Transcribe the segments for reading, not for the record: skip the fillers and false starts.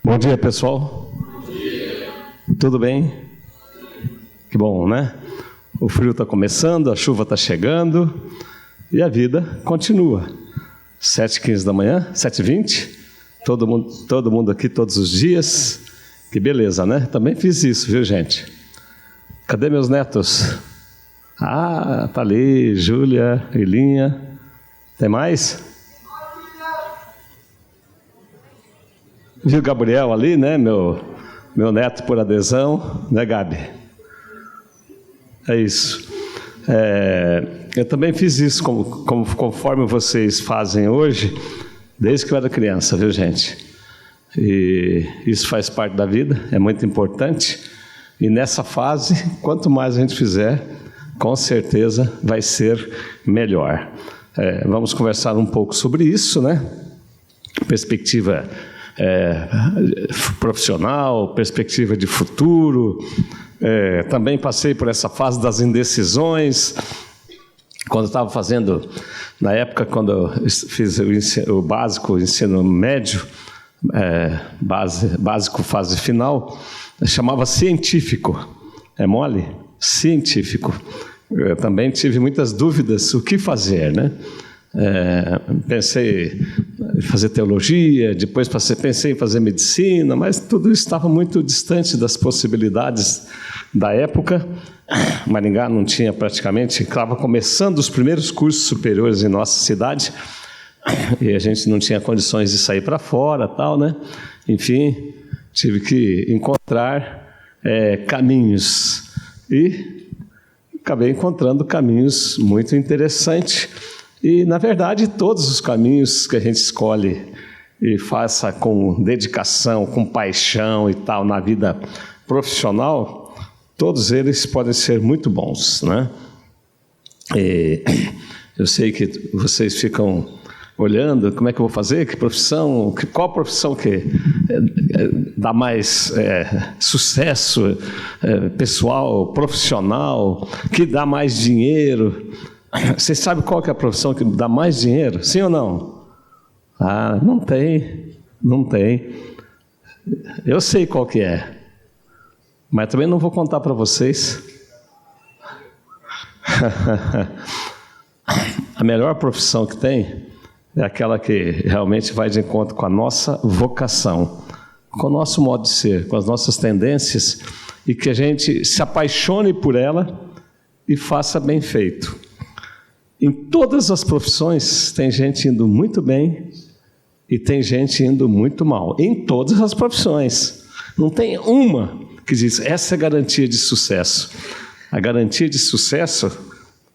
Bom dia, pessoal. Bom dia. Tudo bem? Que bom, né? O frio está começando, a chuva está chegando e a vida continua. 7h15 da manhã, 7h20, todo mundo aqui todos os dias. Que beleza, né? Também fiz isso, viu, gente? Cadê meus netos? Ah, tá ali, Júlia, Ilinha. Tem mais? Viu o Gabriel ali, né? Meu neto por adesão, né, Gabi? É isso. Eu também fiz isso, conforme vocês fazem hoje, desde que eu era criança, viu, gente? E isso faz parte da vida, é muito importante. E nessa fase, quanto mais a gente fizer, com certeza vai ser melhor. Vamos conversar um pouco sobre isso, né? Perspectiva profissional, perspectiva de futuro. Também passei por essa fase das indecisões. Quando eu estava fazendo, na época, quando eu fiz o básico, o ensino médio, básico fase final, chamava científico. É mole? Científico. Eu também tive muitas dúvidas o que fazer, né? Pensei em fazer teologia, depois pensei em fazer medicina, mas tudo isso estava muito distante das possibilidades da época. Maringá não tinha praticamente, estava começando os primeiros cursos superiores em nossa cidade, e a gente não tinha condições de sair para fora, tal, né? Enfim, tive que encontrar caminhos, e acabei encontrando caminhos muito interessantes. E, na verdade, todos os caminhos que a gente escolhe e faça com dedicação, com paixão e tal, na vida profissional, todos eles podem ser muito bons, né? E eu sei que vocês ficam olhando, como é que eu vou fazer, que profissão, qual profissão que dá mais sucesso pessoal, profissional, que dá mais dinheiro. Vocês sabem qual que é a profissão que dá mais dinheiro? Sim ou não? Ah, não tem. Eu sei qual que é, mas também não vou contar para vocês. A melhor profissão que tem é aquela que realmente vai de encontro com a nossa vocação, com o nosso modo de ser, com as nossas tendências, e que a gente se apaixone por ela e faça bem feito. Em todas as profissões tem gente indo muito bem e tem gente indo muito mal. Em todas as profissões. Não tem uma que diz, essa é a garantia de sucesso. A garantia de sucesso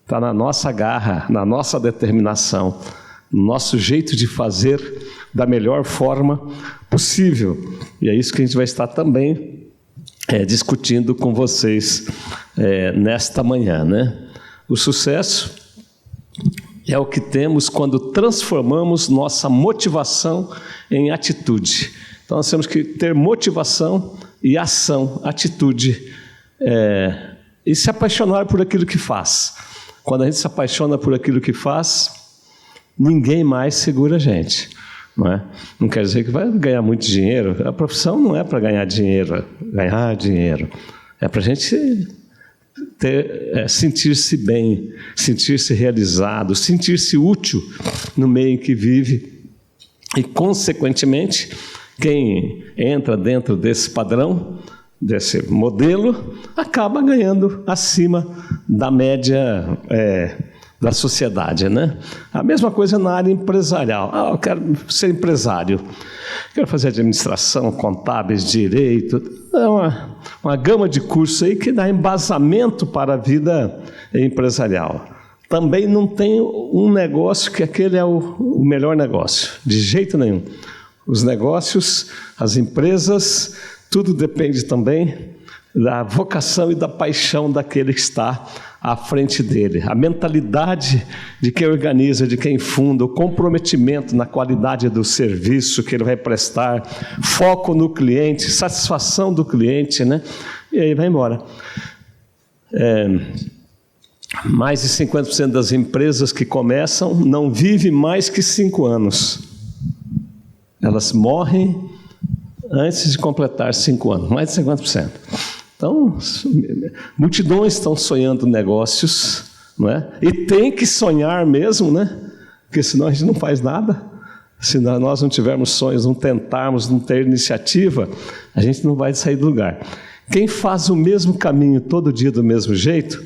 está na nossa garra, na nossa determinação, no nosso jeito de fazer da melhor forma possível. E é isso que a gente vai estar também discutindo com vocês nesta manhã, né? O sucesso é o que temos quando transformamos nossa motivação em atitude. Então, nós temos que ter motivação e ação, atitude, e se apaixonar por aquilo que faz. Quando a gente se apaixona por aquilo que faz, ninguém mais segura a gente. Não quer dizer que vai ganhar muito dinheiro. A profissão não é para ganhar dinheiro, é para a gente sentir-se bem, sentir-se realizado, sentir-se útil no meio em que vive. E, consequentemente, quem entra dentro desse padrão, desse modelo, acaba ganhando acima da média da sociedade, né? A mesma coisa na área empresarial. Eu quero ser empresário, quero fazer administração, contábeis, direito. É uma gama de cursos aí que dá embasamento para a vida empresarial. Também não tem um negócio que aquele é o melhor negócio, de jeito nenhum. Os negócios, as empresas, tudo depende também da vocação e da paixão daquele que está à frente dele. A mentalidade de quem organiza, de quem funda, o comprometimento na qualidade do serviço que ele vai prestar, foco no cliente, satisfação do cliente, né? E aí vai embora. mais de 50% das empresas que começam não vivem mais que 5 anos. Elas morrem antes de completar 5 anos, mais de 50%. Então, multidões estão sonhando negócios, não é? E tem que sonhar mesmo, né? Porque senão a gente não faz nada. Se nós não tivermos sonhos, não tentarmos, não ter iniciativa, a gente não vai sair do lugar. Quem faz o mesmo caminho todo dia do mesmo jeito,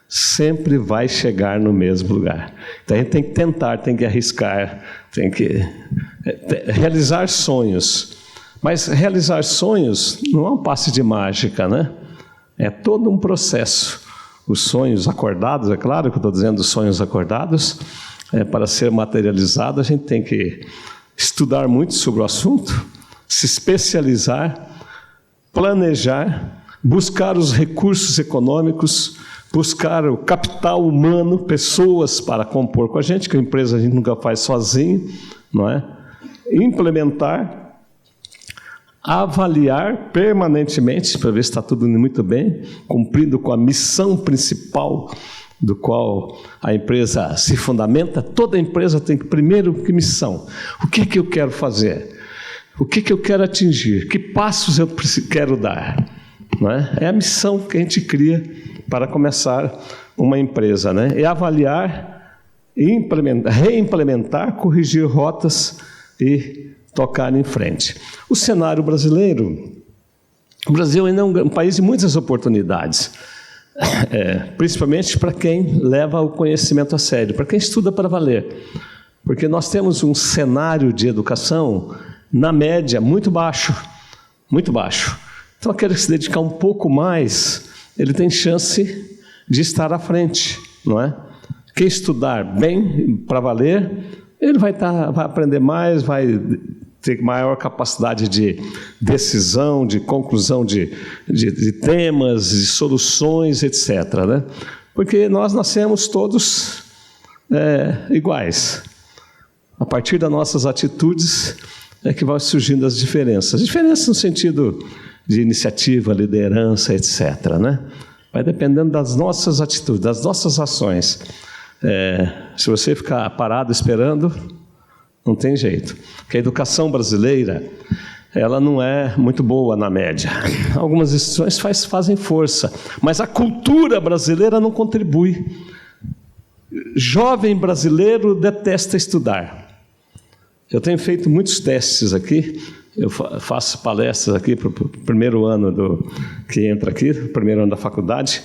sempre vai chegar no mesmo lugar. Então a gente tem que tentar, tem que arriscar, tem que realizar sonhos. Mas realizar sonhos não é um passe de mágica, né? É todo um processo. Os sonhos acordados, é claro que eu estou dizendo sonhos acordados, para ser materializado a gente tem que estudar muito sobre o assunto, se especializar, planejar, buscar os recursos econômicos, buscar o capital humano, pessoas para compor com a gente, que a empresa a gente nunca faz sozinho, não é? Implementar, avaliar permanentemente para ver se está tudo indo muito bem, cumprindo com a missão principal do qual a empresa se fundamenta. Toda empresa tem que, primeiro, que missão? O que é que eu quero fazer? O que é que eu quero atingir? Que passos eu quero dar? Não é? É a missão que a gente cria para começar uma empresa, né? É avaliar, reimplementar, corrigir rotas e tocar em frente. O cenário brasileiro, o Brasil ainda é um país de muitas oportunidades, principalmente para quem leva o conhecimento a sério, para quem estuda para valer, porque nós temos um cenário de educação, na média, muito baixo, muito baixo. Então, aquele que se dedicar um pouco mais, ele tem chance de estar à frente, não é? Quem estudar bem, para valer, ele vai aprender mais, vai ter maior capacidade de decisão, de conclusão de temas, de soluções, etc., né? Porque nós nascemos todos iguais. A partir das nossas atitudes é que vão surgindo as diferenças. Diferenças no sentido de iniciativa, liderança, etc., né? Vai dependendo das nossas atitudes, das nossas ações. Se você ficar parado esperando, não tem jeito. Porque a educação brasileira, ela não é muito boa na média. Algumas instituições fazem força, mas a cultura brasileira não contribui. Jovem brasileiro detesta estudar. Eu tenho feito muitos testes aqui, eu faço palestras aqui para o primeiro ano que entra aqui, primeiro ano da faculdade.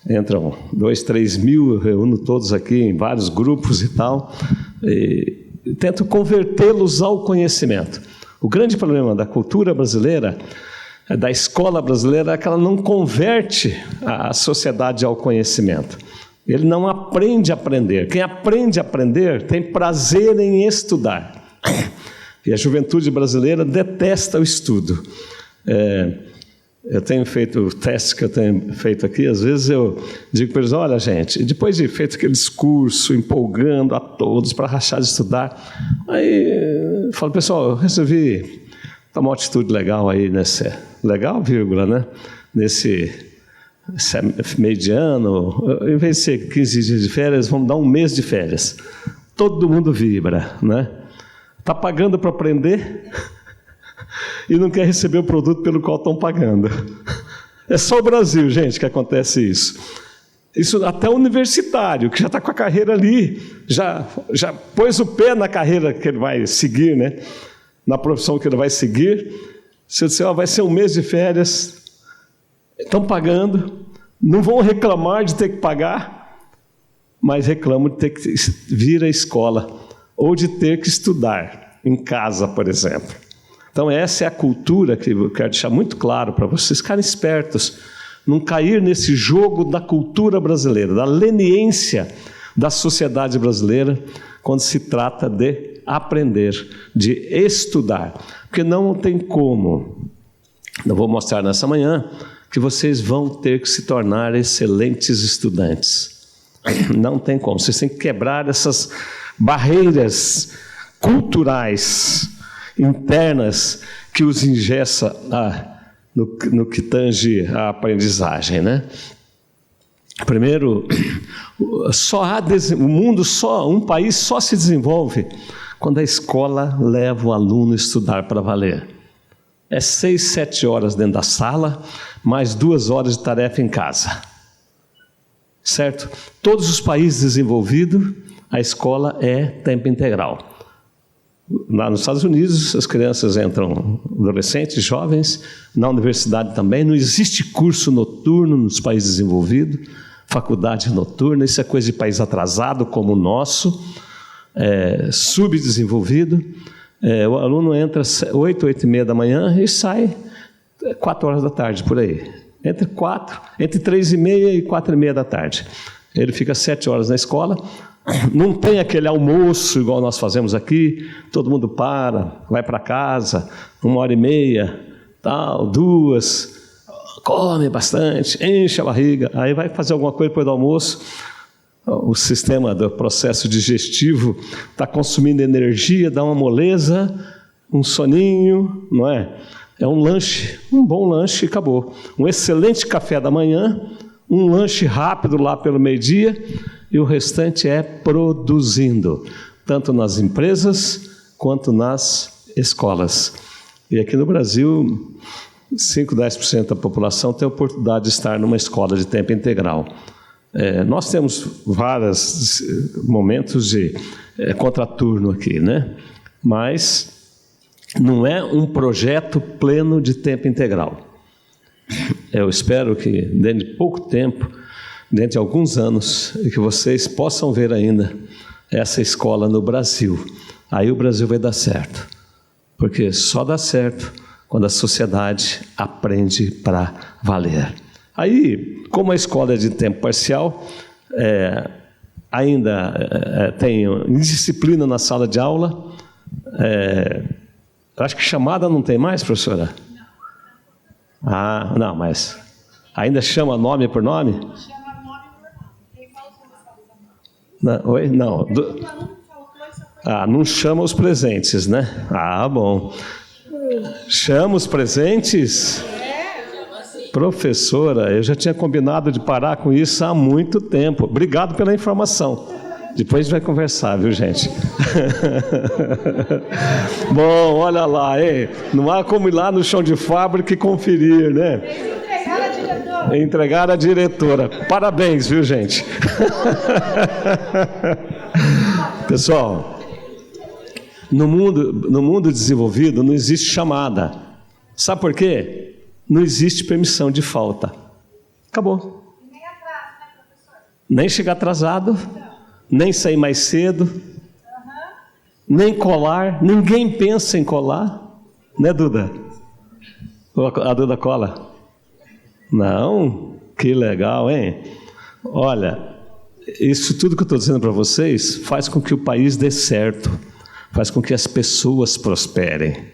Entram 2, 3 mil, eu reúno todos aqui em vários grupos e tal, e tento convertê-los ao conhecimento. O grande problema da cultura brasileira, da escola brasileira, é que ela não converte a sociedade ao conhecimento. Ele não aprende a aprender. Quem aprende a aprender tem prazer em estudar. E a juventude brasileira detesta o estudo. Eu tenho feito o teste que eu tenho feito aqui, às vezes eu digo para eles, olha gente, depois de feito aquele discurso, empolgando a todos para rachar de estudar, aí eu falo, pessoal, eu resolvi tomar uma atitude legal aí legal, vírgula, né? Nesse meio de ano, em vez de ser 15 dias de férias, vamos dar um mês de férias. Todo mundo vibra, né? Está pagando para aprender e não quer receber o produto pelo qual estão pagando. É só o Brasil, gente, que acontece isso. Isso até o universitário, que já está com a carreira ali, já pôs o pé na carreira que ele vai seguir, né? Na profissão que ele vai seguir. Se eu disser, vai ser um mês de férias, estão pagando, não vão reclamar de ter que pagar, mas reclamam de ter que vir à escola, ou de ter que estudar em casa, por exemplo. Então essa é a cultura que eu quero deixar muito claro para vocês ficarem espertos, não cair nesse jogo da cultura brasileira, da leniência da sociedade brasileira, quando se trata de aprender, de estudar. Porque não tem como, eu vou mostrar nessa manhã, que vocês vão ter que se tornar excelentes estudantes. Não tem como, vocês têm que quebrar essas barreiras culturais internas que os engessa no que tange a aprendizagem, né? Primeiro, um país só se desenvolve quando a escola leva o aluno a estudar para valer. É 6, 7 horas dentro da sala, mais 2 horas de tarefa em casa. Certo? Todos os países desenvolvidos, a escola é tempo integral. Lá nos Estados Unidos, as crianças entram, adolescentes, jovens, na universidade também. Não existe curso noturno nos países desenvolvidos, faculdade noturna, isso é coisa de país atrasado como o nosso, subdesenvolvido. O aluno entra 8, 8h30 da manhã e sai 4 horas da tarde, por aí. Entre 3h30 e 4h30 da tarde. Ele fica 7 horas na escola. Não tem aquele almoço igual nós fazemos aqui, todo mundo vai para casa, 1h30, tal, 2, come bastante, enche a barriga, aí vai fazer alguma coisa depois do almoço. O sistema do processo digestivo está consumindo energia, dá uma moleza, um soninho, não é? É um lanche, um bom lanche e acabou. Um excelente café da manhã, um lanche rápido lá pelo meio-dia, e o restante é produzindo, tanto nas empresas quanto nas escolas. E aqui no Brasil, 5, 10% da população tem a oportunidade de estar numa escola de tempo integral. Nós temos vários momentos de contraturno aqui, né? Mas não é um projeto pleno de tempo integral. Eu espero que, dentro de pouco tempo, dentro de alguns anos, que vocês possam ver ainda essa escola no Brasil. Aí o Brasil vai dar certo. Porque só dá certo quando a sociedade aprende para valer. Aí, como a escola é de tempo parcial, ainda tem indisciplina na sala de aula. Acho que chamada não tem mais, professora? Ah, não, mas ainda chama nome por nome? Chama nome por nome. Quem fala os Oi? Não. Não chama os presentes, né? Ah, bom. Chama os presentes? Professora, eu já tinha combinado de parar com isso há muito tempo. Obrigado pela informação. Depois a gente vai conversar, viu, gente? Bom, olha lá, hein? Não há como ir lá no chão de fábrica e conferir, né? Entregar a diretora. Entregar a diretora. Parabéns, viu, gente? Pessoal, no mundo desenvolvido não existe chamada. Sabe por quê? Não existe permissão de falta. Acabou. E nem atraso, né, professor? Nem chegar atrasado, nem sair mais cedo, nem colar. Ninguém pensa em colar. Né, Duda? A Duda cola? Não? Que legal, hein? Olha, isso tudo que eu estou dizendo para vocês faz com que o país dê certo, faz com que as pessoas prosperem.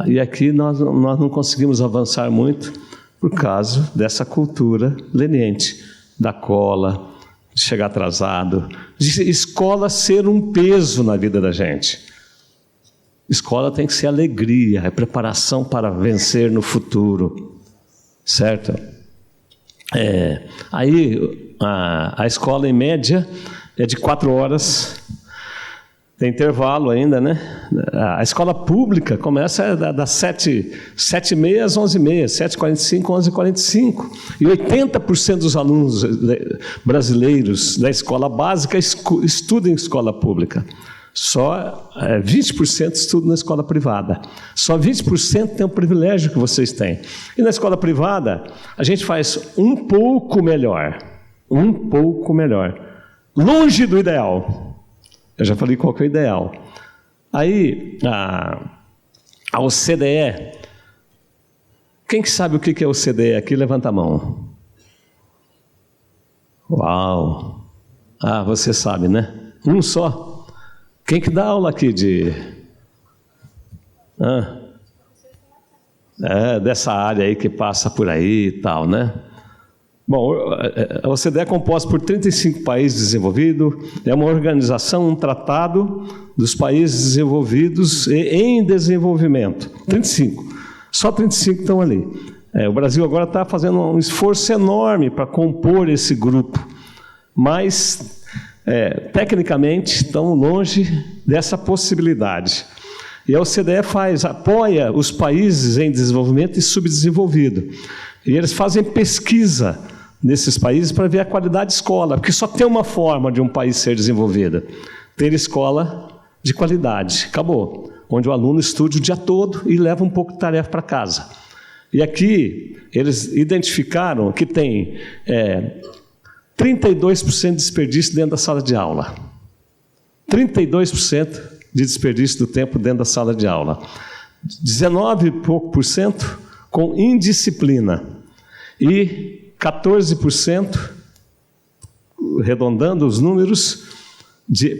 E aqui nós não conseguimos avançar muito por causa dessa cultura leniente, da cola, de chegar atrasado, de escola ser um peso na vida da gente. Escola tem que ser alegria, é preparação para vencer no futuro, certo? Aí a escola em média é de 4 horas. Tem intervalo ainda, né? A escola pública começa das 7h30 às 11h30, 7h45, 11h45. E 80% dos alunos brasileiros da escola básica estudam em escola pública. Só 20% estudam na escola privada. Só 20% tem o privilégio que vocês têm. E na escola privada, a gente faz um pouco melhor. Um pouco melhor. Longe do ideal. Eu já falei qual que é o ideal. Aí, a OCDE, quem que sabe o que é OCDE aqui? Levanta a mão. Uau! Você sabe, né? Um só. Quem que dá aula aqui de... dessa área aí que passa por aí e tal, né? Bom, a OCDE é composta por 35 países desenvolvidos, é uma organização, um tratado dos países desenvolvidos e em desenvolvimento. 35. Só 35 estão ali. O Brasil agora está fazendo um esforço enorme para compor esse grupo, mas, tecnicamente, estão longe dessa possibilidade. E a OCDE apoia os países em desenvolvimento e subdesenvolvido. E eles fazem pesquisa nesses países para ver a qualidade de escola, porque só tem uma forma de um país ser desenvolvido: ter escola de qualidade. Acabou. Onde o aluno estude o dia todo e leva um pouco de tarefa para casa. E aqui eles identificaram que tem 32% de desperdício dentro da sala de aula. 32% de desperdício do tempo dentro da sala de aula. 19 e pouco por cento com indisciplina. E 14%, arredondando os números,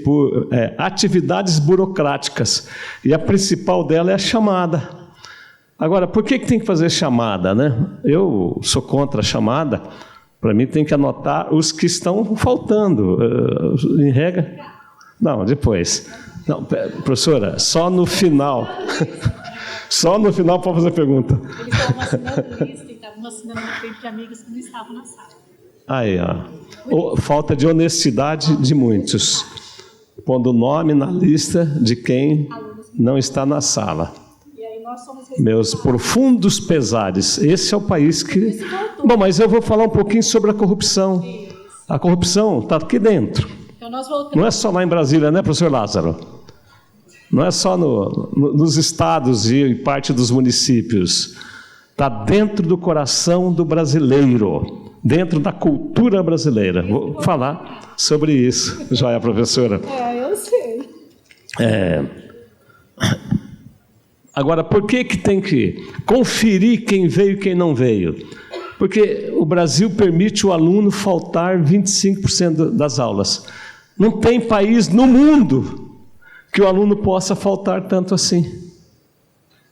por atividades burocráticas. E a principal dela é a chamada. Agora, por que tem que fazer chamada, né? Eu sou contra a chamada. Para mim tem que anotar os que estão faltando. Em regra? Não, depois. Não, professora, só no final. Só no final para fazer a pergunta. Eles estavam assinando lista e estavam assinando na frente de amigos que não estavam na sala. Aí, falta de honestidade de muitos, pondo o nome na lista de quem não está na sala. E aí nós somos Meus profundos pesares. Esse é o país que... Bom, mas eu vou falar um pouquinho sobre a corrupção. A corrupção está aqui dentro. Então nós voltamos. Não é só lá em Brasília, né, professor Lázaro? Não é só nos estados e parte dos municípios. Está dentro do coração do brasileiro, dentro da cultura brasileira. Vou falar sobre isso, joia, professora. Eu sei. Agora, por que tem que conferir quem veio e quem não veio? Porque o Brasil permite o aluno faltar 25% das aulas. Não tem país no mundo que o aluno possa faltar tanto assim.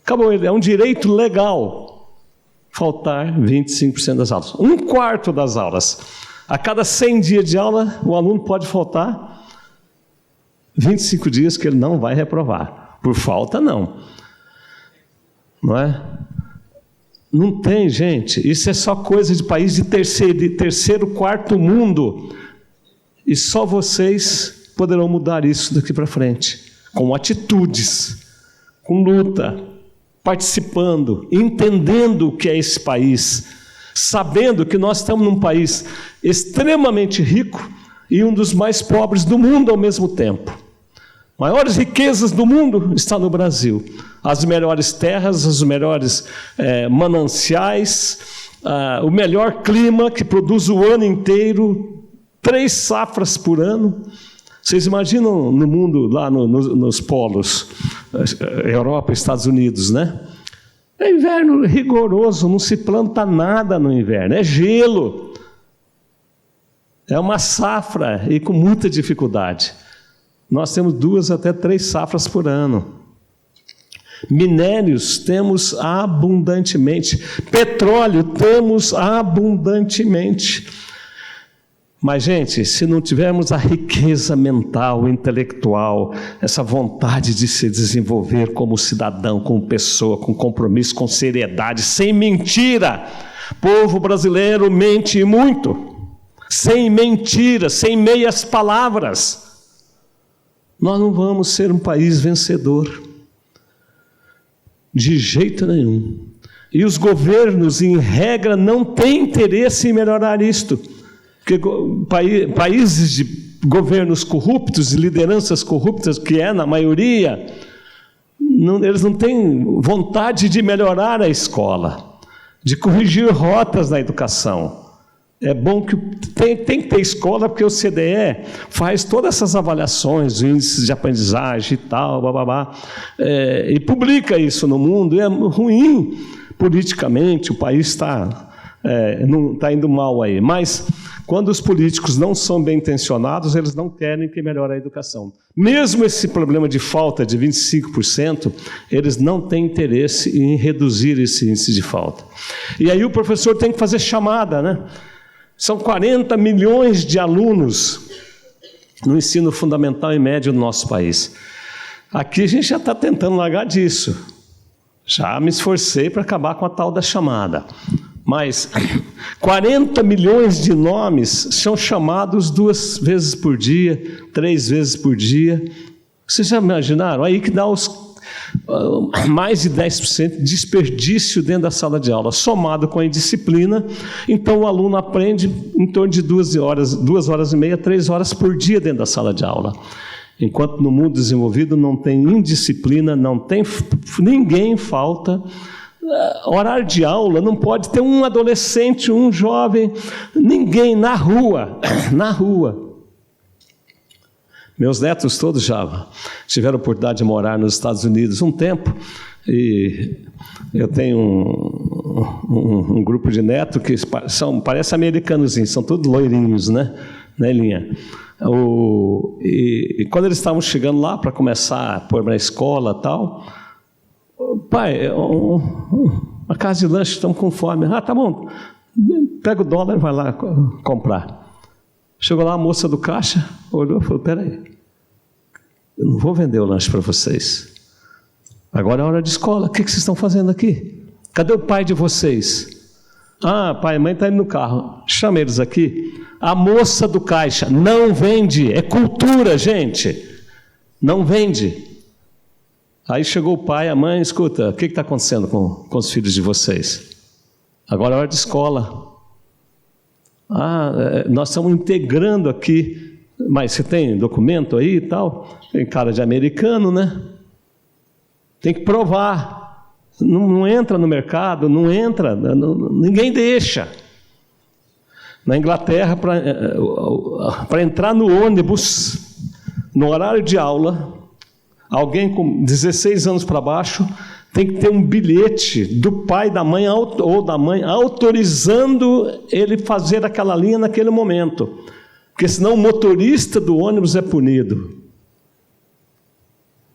Acabou, é um direito legal faltar 25% das aulas. 1/4 das aulas. A cada 100 dias de aula, o aluno pode faltar 25 dias que ele não vai reprovar. Por falta, não. Não é? Não tem, gente. Isso é só coisa de país de terceiro, quarto mundo. E só vocês poderão mudar isso daqui para frente. Com atitudes, com luta, participando, entendendo o que é esse país, sabendo que nós estamos num país extremamente rico e um dos mais pobres do mundo ao mesmo tempo. Maiores riquezas do mundo está no Brasil. As melhores terras, os melhores mananciais, o melhor clima que produz o ano inteiro, 3 safras por ano. Vocês imaginam no mundo, lá nos polos, Europa, Estados Unidos, né? É inverno rigoroso, não se planta nada no inverno, é gelo. É uma safra e com muita dificuldade. Nós temos 2 até 3 safras por ano. Minérios temos abundantemente. Petróleo temos abundantemente. Mas, gente, se não tivermos a riqueza mental, intelectual, essa vontade de se desenvolver como cidadão, como pessoa, com compromisso, com seriedade, sem mentira, o povo brasileiro mente muito, sem mentira, sem meias palavras, nós não vamos ser um país vencedor, de jeito nenhum. E os governos, em regra, não têm interesse em melhorar isto. Porque países de governos corruptos e lideranças corruptas, que é na maioria, eles não têm vontade de melhorar a escola, de corrigir rotas na educação. É bom que tem que ter escola, porque o CDE faz todas essas avaliações, índices de aprendizagem e tal, e publica isso no mundo. É ruim politicamente, o país está indo mal aí, mas quando os políticos não são bem intencionados, eles não querem que melhore a educação. Mesmo esse problema de falta de 25%, eles não têm interesse em reduzir esse índice de falta. E aí o professor tem que fazer chamada, né? São 40 milhões de alunos no ensino fundamental e médio no nosso país. Aqui a gente já está tentando largar disso. Já me esforcei para acabar com a tal da chamada. Mas 40 milhões de nomes são chamados 2 vezes por dia, 3 vezes por dia. Vocês já imaginaram? Aí que dá mais de 10% de desperdício dentro da sala de aula, somado com a indisciplina. Então o aluno aprende em torno de 2 horas e meia, 3 horas por dia dentro da sala de aula. Enquanto no mundo desenvolvido não tem indisciplina, ninguém falta. Horário de aula não pode ter um adolescente, um jovem, ninguém na rua. Meus netos todos já tiveram a oportunidade de morar nos Estados Unidos um tempo, e eu tenho um grupo de netos que parecem americanozinhos, são todos loirinhos, né, Elinha? E quando eles estavam chegando lá para começar a pôr na escola e tal, pai, uma casa de lanche, estamos com fome. Ah, tá bom, pega o dólar e vai lá comprar. Chegou lá a moça do caixa, olhou e falou: peraí, eu não vou vender o lanche para vocês. Agora é hora de escola, o que vocês estão fazendo aqui? Cadê o pai de vocês? Ah, pai e mãe estão indo no carro. Chama eles aqui. A moça do caixa não vende, é cultura, gente. Não vende. Aí chegou o pai, a mãe: escuta, o que está acontecendo com os filhos de vocês? Agora é hora de escola. Nós estamos integrando aqui, mas você tem documento aí e tal? Tem cara de americano, né? Tem que provar. Não entra no mercado, não entra, ninguém deixa. Na Inglaterra, para entrar no ônibus, no horário de aula, alguém com 16 anos para baixo tem que ter um bilhete do pai, da mãe ou da mãe autorizando ele fazer aquela linha naquele momento, porque senão o motorista do ônibus é punido.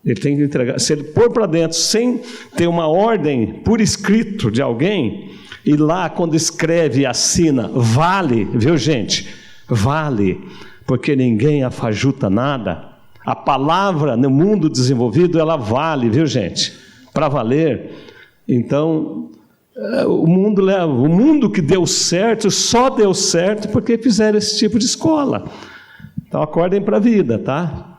Ele tem que entregar. Se ele pôr para dentro sem ter uma ordem por escrito de alguém, e lá quando escreve e assina, vale, viu gente? Vale, porque ninguém afajuta nada. A palavra no mundo desenvolvido, ela vale, viu gente? Para valer. Então, o mundo que deu certo, só deu certo porque fizeram esse tipo de escola. Então, acordem para a vida, tá?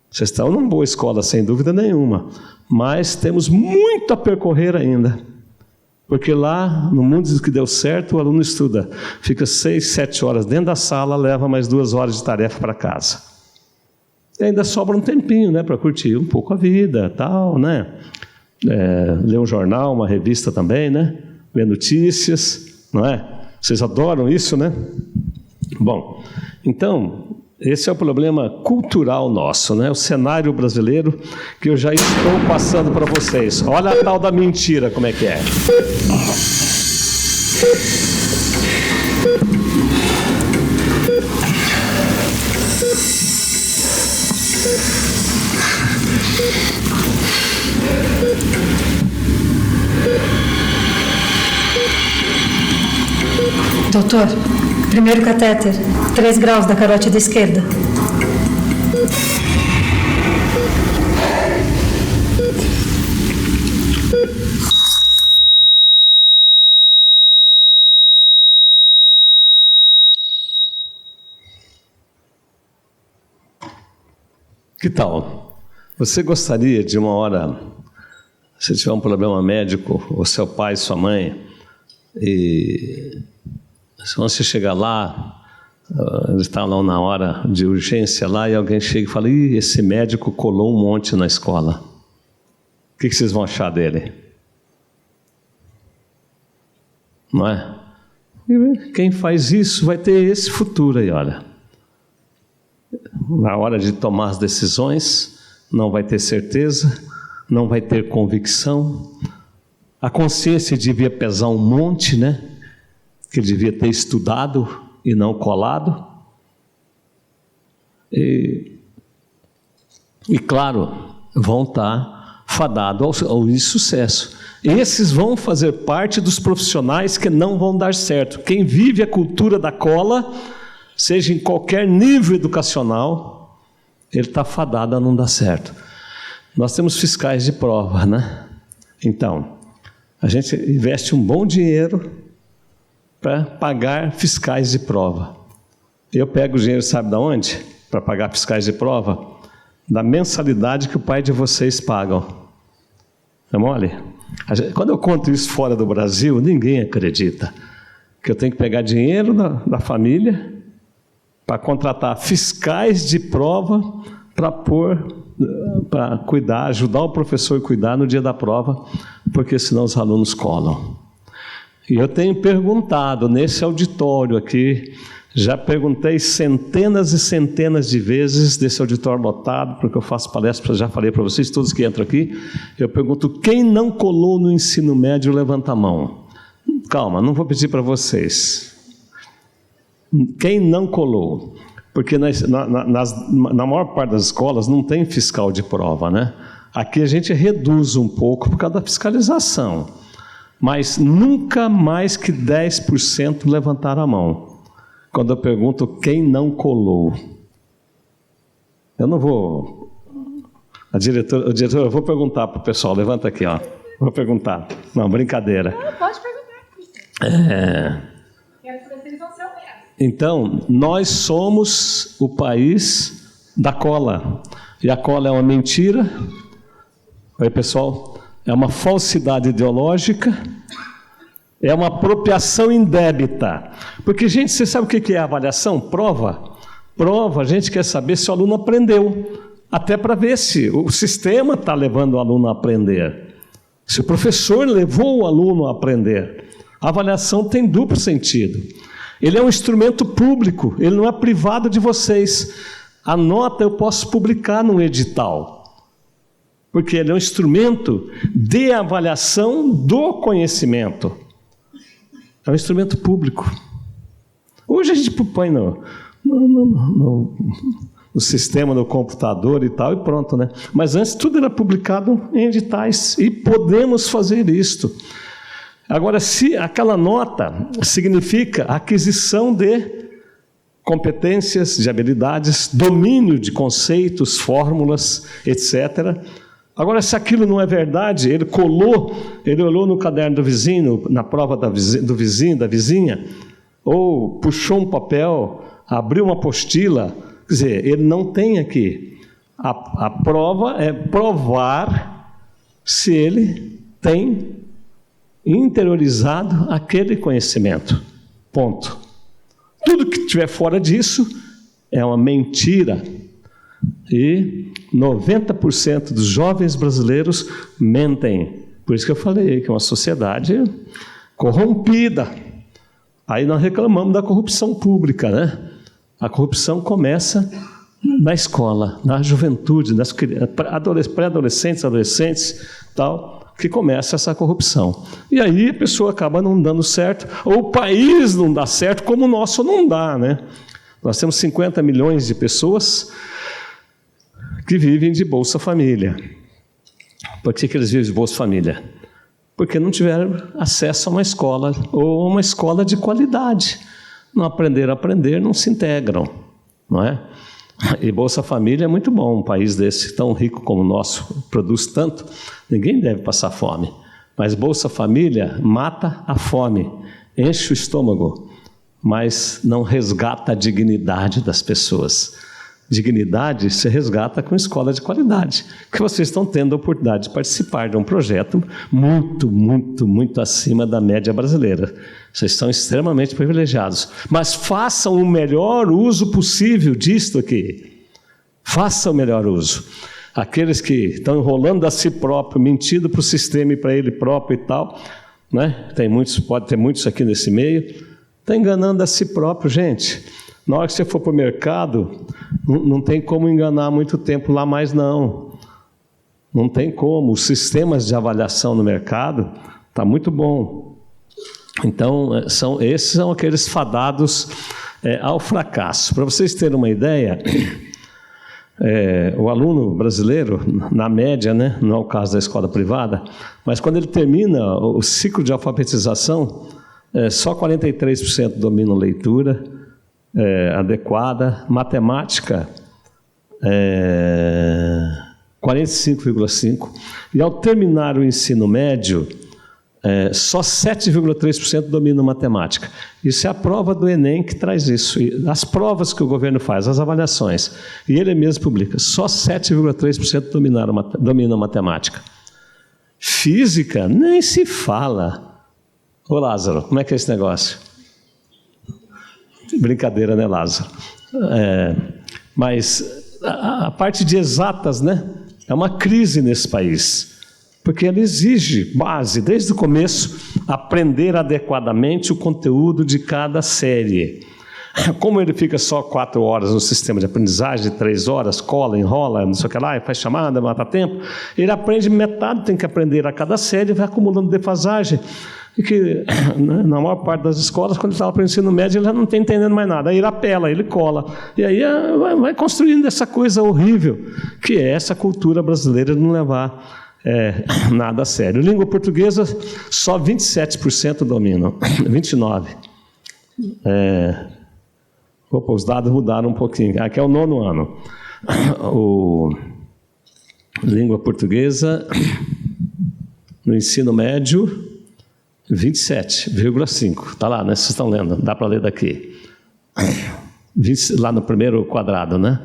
Vocês estão numa boa escola, sem dúvida nenhuma, mas temos muito a percorrer ainda, porque lá, no mundo que deu certo, o aluno estuda, fica 6, 7 horas dentro da sala, leva mais 2 horas de tarefa para casa. E ainda sobra um tempinho, né, para curtir um pouco a vida, tal, né? Ler um jornal, uma revista também, né? Ver notícias, não é? Vocês adoram isso, né? Bom, então, esse é o problema cultural nosso, né? O cenário brasileiro que eu já estou passando para vocês. Olha a tal da mentira, como é que é. Doutor, primeiro catéter, 3 graus da carótida esquerda. Que tal? Você gostaria de uma hora, se tiver um problema médico, ou seu pai, sua mãe, e se você chegar lá, ele está lá na hora de urgência lá, e alguém chega e fala: ih, esse médico colou um monte na escola. O que vocês vão achar dele? Não é? Quem faz isso vai ter esse futuro aí, olha. Na hora de tomar as decisões, não vai ter certeza, não vai ter convicção. A consciência devia pesar um monte, né? Que ele devia ter estudado e não colado. E claro, vão estar fadados ao insucesso. Esses vão fazer parte dos profissionais que não vão dar certo. Quem vive a cultura da cola, seja em qualquer nível educacional, ele está fadado a não dar certo. Nós temos fiscais de prova, né? Então, a gente investe um bom dinheiro para pagar fiscais de prova. Eu pego o dinheiro, sabe de onde? Para pagar fiscais de prova? Da mensalidade que o pai de vocês pagam. É mole? Quando eu conto isso fora do Brasil, ninguém acredita. Que eu tenho que pegar dinheiro da família para contratar fiscais de prova para cuidar, ajudar o professor a cuidar no dia da prova, porque senão os alunos colam. E eu tenho perguntado nesse auditório aqui, já perguntei centenas e centenas de vezes desse auditório lotado, porque eu faço palestras, já falei para vocês, todos que entram aqui, eu pergunto, quem não colou no ensino médio, levanta a mão. Calma, não vou pedir para vocês. Quem não colou? Porque na maior parte das escolas não tem fiscal de prova, né? Aqui a gente reduz um pouco por causa da fiscalização, mas nunca mais que 10% levantaram a mão. Quando eu pergunto quem não colou, eu não vou... O diretor, eu vou perguntar para o pessoal, levanta aqui, ó. Vou perguntar. Não, brincadeira. Pode perguntar. Quero saber se eles vão ser honestos. Então, nós somos o país da cola. E a cola é uma mentira. Oi, pessoal. É uma falsidade ideológica. É uma apropriação indébita. Porque, gente, você sabe o que é avaliação? Prova. Prova, a gente quer saber se o aluno aprendeu. Até para ver se o sistema está levando o aluno a aprender. Se o professor levou o aluno a aprender. A avaliação tem duplo sentido. Ele é um instrumento público, ele não é privado de vocês. A nota eu posso publicar num edital, porque ele é um instrumento de avaliação do conhecimento. É um instrumento público. Hoje a gente põe no sistema do computador e tal, e pronto, né? Mas antes tudo era publicado em editais, e podemos fazer isto. Agora, se aquela nota significa aquisição de competências, de habilidades, domínio de conceitos, fórmulas, etc. Agora, se aquilo não é verdade, ele olhou no caderno do vizinho, na prova do vizinho, da vizinha, ou puxou um papel, abriu uma apostila, quer dizer, ele não tem aqui. A prova é provar se ele tem interiorizado aquele conhecimento. Ponto. Tudo que estiver fora disso é uma mentira. E 90% dos jovens brasileiros mentem. Por isso que eu falei que é uma sociedade corrompida. Aí nós reclamamos da corrupção pública, né? A corrupção começa na escola, na juventude, nas pré-adolescentes, adolescentes, tal, que começa essa corrupção. E aí a pessoa acaba não dando certo, ou o país não dá certo, como o nosso não dá, né? Nós temos 50 milhões de pessoas que vivem de Bolsa Família. Por que eles vivem de Bolsa Família? Porque não tiveram acesso a uma escola, ou uma escola de qualidade. Não aprenderam a aprender, não se integram, não é? E Bolsa Família é muito bom, um país desse tão rico como o nosso, produz tanto, ninguém deve passar fome. Mas Bolsa Família mata a fome, enche o estômago, mas não resgata a dignidade das pessoas. Dignidade se resgata com escola de qualidade, que vocês estão tendo a oportunidade de participar de um projeto muito, muito, muito acima da média brasileira. Vocês estão extremamente privilegiados, mas façam o melhor uso possível disto aqui. Façam o melhor uso. Aqueles que estão enrolando a si próprio, mentindo para o sistema e para ele próprio e tal, né? Tem muitos, pode ter muitos aqui nesse meio, está enganando a si próprio, gente. Na hora que você for para o mercado, não tem como enganar muito tempo lá mais, não. Não tem como. Os sistemas de avaliação no mercado está muito bom. Então, esses são aqueles fadados ao fracasso. Para vocês terem uma ideia, o aluno brasileiro, na média, né, não é o caso da escola privada, mas quando ele termina o ciclo de alfabetização, só 43% dominam leitura adequada, matemática 45,5%. E ao terminar o ensino médio, só 7,3% dominam matemática. Isso é a prova do Enem que traz isso. E as provas que o governo faz, as avaliações, e ele mesmo publica, só 7,3% dominam matemática. Física, nem se fala. Ô Lázaro, como é que é esse negócio? Brincadeira, né, Lázaro? Mas a parte de exatas, né? É uma crise nesse país. Porque ele exige base, desde o começo, aprender adequadamente o conteúdo de cada série. Como ele fica só 4 horas no sistema de aprendizagem, 3 horas, cola, enrola, não sei o que lá, faz chamada, mata tempo, ele aprende metade, tem que aprender a cada série e vai acumulando defasagem. E que, na maior parte das escolas, quando ele estava para o ensino médio, ele já não está entendendo mais nada. Aí ele apela, ele cola. E aí vai construindo essa coisa horrível, que é essa cultura brasileira de não levar nada a sério. Língua portuguesa, só 27% dominam, 29%. Opa, os dados mudaram um pouquinho. Aqui é o 9º ano. Língua portuguesa, no ensino médio, 27,5%. Está lá, né? Vocês estão lendo, dá para ler daqui. Lá no primeiro quadrado, né?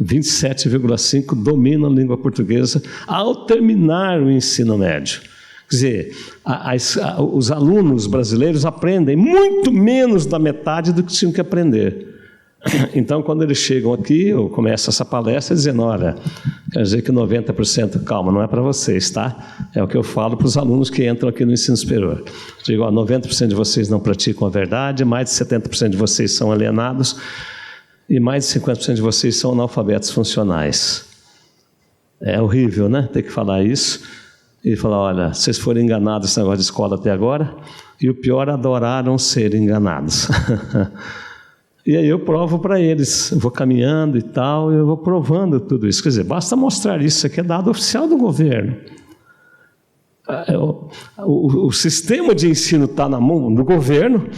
27,5% dominam a língua portuguesa ao terminar o ensino médio. Quer dizer, os alunos brasileiros aprendem muito menos da metade do que tinham que aprender. Então, quando eles chegam aqui, eu começo essa palestra dizendo, olha, quer dizer que 90%, calma, não é para vocês, tá? É o que eu falo para os alunos que entram aqui no ensino superior. Digo, ó, 90% de vocês não praticam a verdade, mais de 70% de vocês são alienados, e mais de 50% de vocês são analfabetos funcionais. É horrível, né? Ter que falar isso e falar, olha, vocês foram enganados nesse negócio de escola até agora, e o pior, adoraram ser enganados. E aí eu provo para eles, eu vou caminhando e tal, eu vou provando tudo isso. Quer dizer, basta mostrar isso aqui, é dado oficial do governo. O sistema de ensino está na mão do governo,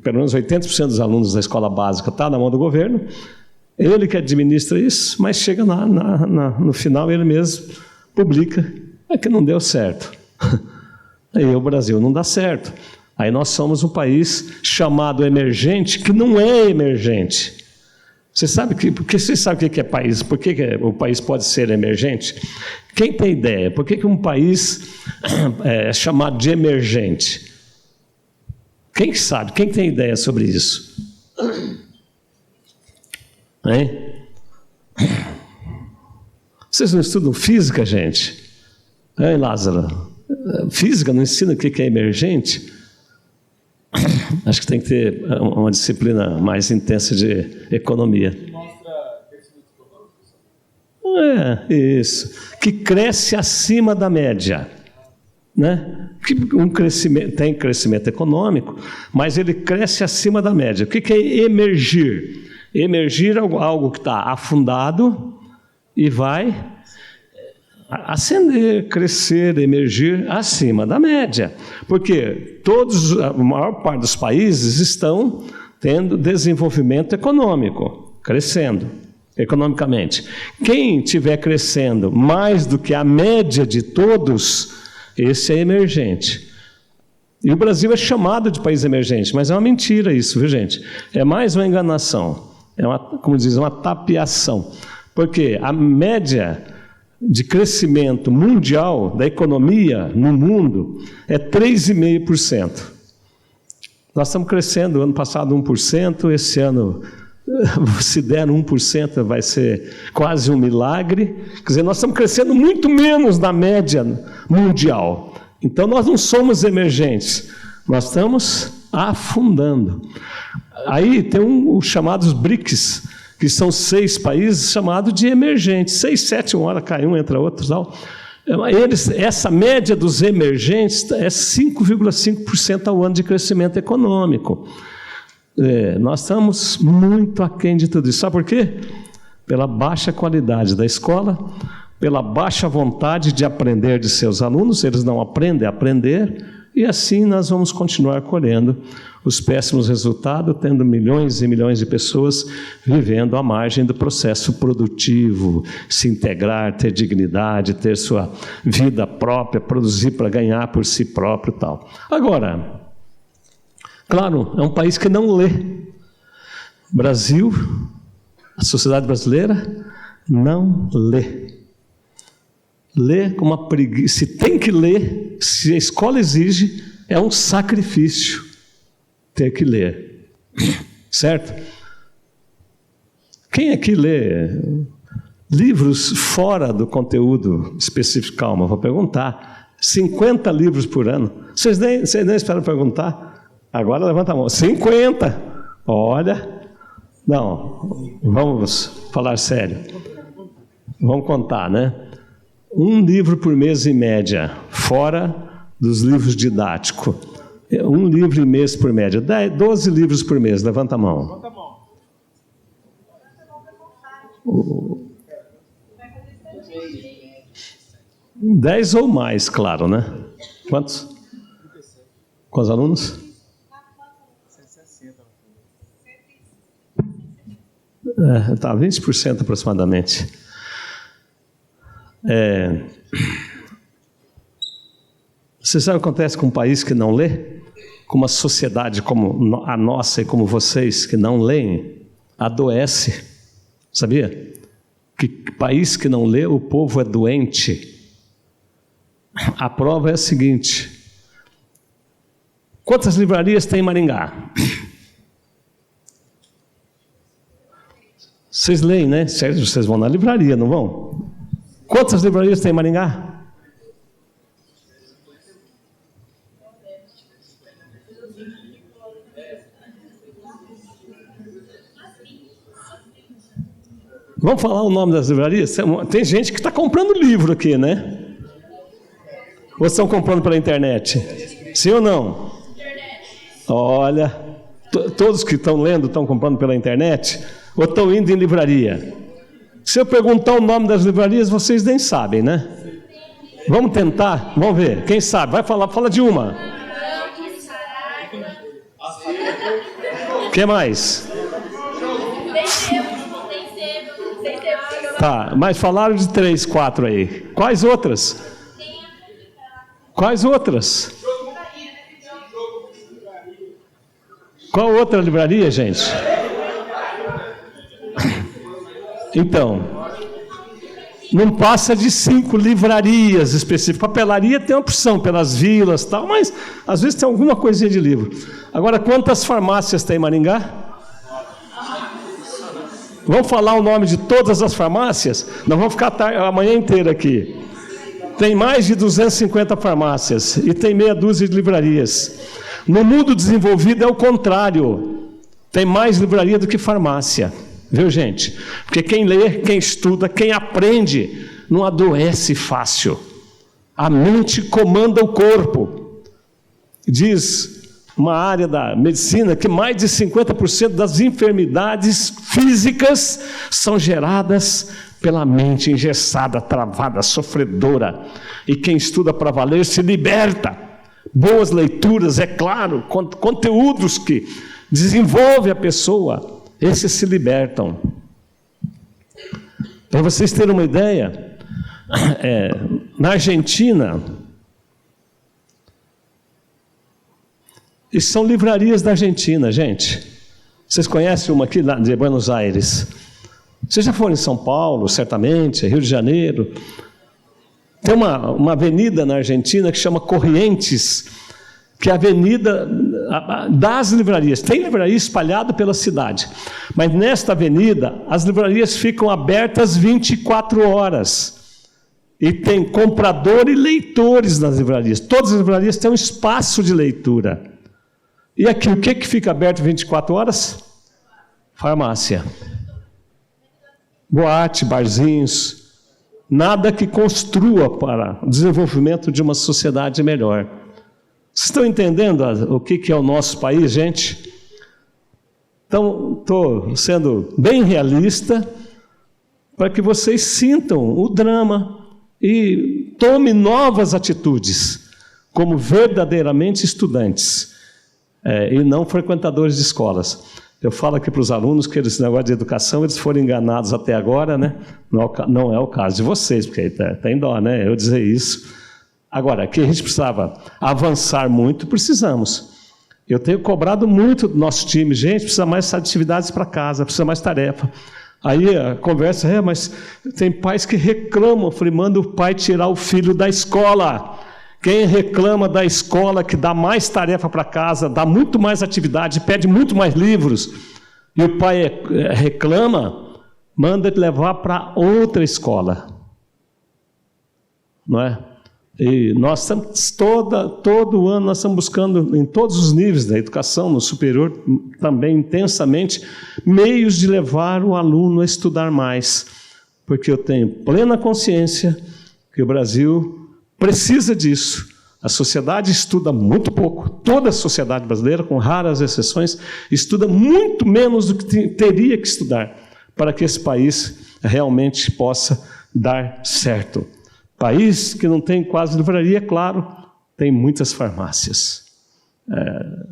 pelo menos 80% dos alunos da escola básica está na mão do governo, ele que administra isso, mas chega no final ele mesmo publica que não deu certo. Aí o Brasil não dá certo. Aí nós somos um país chamado emergente, que não é emergente. Você sabe o que é país? Por que o país pode ser emergente? Quem tem ideia? Por que um país é chamado de emergente? Quem sabe? Quem tem ideia sobre isso? Hein? Vocês não estudam física, gente? Hein, Lázaro? Física não ensina o que é emergente? Acho que tem que ter uma disciplina mais intensa de economia. Que mostra crescimento econômico. Isso. Que cresce acima da média. Né? Tem crescimento econômico, mas ele cresce acima da média. O que é emergir? Emergir é algo que está afundado e vai ascender, crescer, emergir acima da média. Porque a maior parte dos países estão tendo desenvolvimento econômico, crescendo economicamente. Quem estiver crescendo mais do que a média de todos, esse é emergente. E o Brasil é chamado de país emergente, mas é uma mentira isso, viu, gente? É mais uma enganação, como diz, uma tapeação. Porque a média de crescimento mundial da economia no mundo é 3,5%. Nós estamos crescendo, ano passado 1%, esse ano, se der 1%, vai ser quase um milagre. Quer dizer, nós estamos crescendo muito menos da média mundial. Então, nós não somos emergentes, nós estamos afundando. Aí tem os chamados BRICS, que são 6 países chamados de emergentes. 6, 7, uma hora cai um, entra outro. Tal. Essa média dos emergentes é 5,5% ao ano de crescimento econômico. Nós estamos muito aquém de tudo isso. Sabe por quê? Pela baixa qualidade da escola, pela baixa vontade de aprender de seus alunos, eles não aprendem a aprender, E assim nós vamos continuar colhendo os péssimos resultados, tendo milhões e milhões de pessoas vivendo à margem do processo produtivo, se integrar, ter dignidade, ter sua vida própria, produzir para ganhar por si próprio e tal. Agora, claro, é um país que não lê. Brasil, a sociedade brasileira, não lê. Lê com uma preguiça. Se tem que ler, se a escola exige, é um sacrifício ter que ler. Certo? Quem aqui lê livros fora do conteúdo específico? Calma, vou perguntar. 50 livros por ano. Vocês nem esperam perguntar? Agora levanta a mão. 50! Olha. Não, vamos falar sério. Vamos contar, né? 1 livro por mês em média, fora dos livros didáticos. 1 livro em mês por média. 12 livros por mês, levanta a mão. Levanta a mão. 10 ou mais, claro, né? Quantos? Quantos alunos? 20% aproximadamente. Você sabe o que acontece com um país que não lê? Com uma sociedade como a nossa e como vocês que não leem, adoece. Sabia? Que país que não lê, o povo é doente. A prova é a seguinte: quantas livrarias tem em Maringá? Vocês leem, né? Vocês vão na livraria, não vão? Quantas livrarias tem em Maringá? Vamos falar o nome das livrarias? Tem gente que está comprando livro aqui, né? Ou estão comprando pela internet? Sim ou não? Olha, todos que estão lendo estão comprando pela internet? Ou estão indo em livraria? Se eu perguntar o nome das livrarias, vocês nem sabem, né? Vamos tentar? Vamos ver. Quem sabe? Vai falar, fala de uma. O que mais? Tá, mas falaram de 3, 4 aí. Quais outras? Quais outras? Qual outra livraria, gente? Então, não passa de 5 livrarias específicas. Papelaria tem opção pelas vilas e tal, mas às vezes tem alguma coisinha de livro. Agora, quantas farmácias tem em Maringá? Vamos falar o nome de todas as farmácias? Nós vamos ficar a manhã inteira aqui. Tem mais de 250 farmácias e tem meia dúzia de livrarias. No mundo desenvolvido é o contrário. Tem mais livraria do que farmácia. Viu, gente? Porque quem lê, quem estuda, quem aprende, não adoece fácil. A mente comanda o corpo. Diz uma área da medicina que mais de 50% das enfermidades físicas são geradas pela mente engessada, travada, sofredora. E quem estuda para valer se liberta. Boas leituras, é claro, conteúdos que desenvolvem a pessoa, esses se libertam. Para vocês terem uma ideia, na Argentina, e são livrarias da Argentina, gente. Vocês conhecem uma aqui de Buenos Aires? Vocês já foram em São Paulo, certamente, Rio de Janeiro. Tem uma avenida na Argentina que chama Corrientes, que é a avenida das livrarias. Tem livraria espalhada pela cidade, mas nesta avenida as livrarias ficam abertas 24 horas. E tem comprador e leitores nas livrarias. Todas as livrarias têm um espaço de leitura. E aqui, o que fica aberto 24 horas? Farmácia. Boate, barzinhos. Nada que construa para o desenvolvimento de uma sociedade melhor. Vocês estão entendendo o que é o nosso país, gente? Então, estou sendo bem realista para que vocês sintam o drama e tomem novas atitudes. como verdadeiramente estudantes, e não frequentadores de escolas. Eu falo aqui para os alunos que esse negócio de educação, eles foram enganados até agora, né? Não é o caso de vocês, porque tem dó, né? Eu dizer isso. Agora, que a gente precisava avançar muito, precisamos. Eu tenho cobrado muito do nosso time, gente, precisa mais atividades para casa, precisa mais tarefa. Aí a conversa mas tem pais que reclamam. Eu falei, manda o pai tirar o filho da escola. Quem reclama da escola que dá mais tarefa para casa, dá muito mais atividade, pede muito mais livros, e o pai reclama, manda ele levar para outra escola. Não é? E nós estamos todo ano nós estamos buscando em todos os níveis da educação, no superior também intensamente, meios de levar o aluno a estudar mais, porque eu tenho plena consciência que o Brasil precisa disso. A sociedade estuda muito pouco, toda a sociedade brasileira, com raras exceções, estuda muito menos do que teria que estudar para que esse país realmente possa dar certo. País que não tem quase livraria, claro, tem muitas farmácias.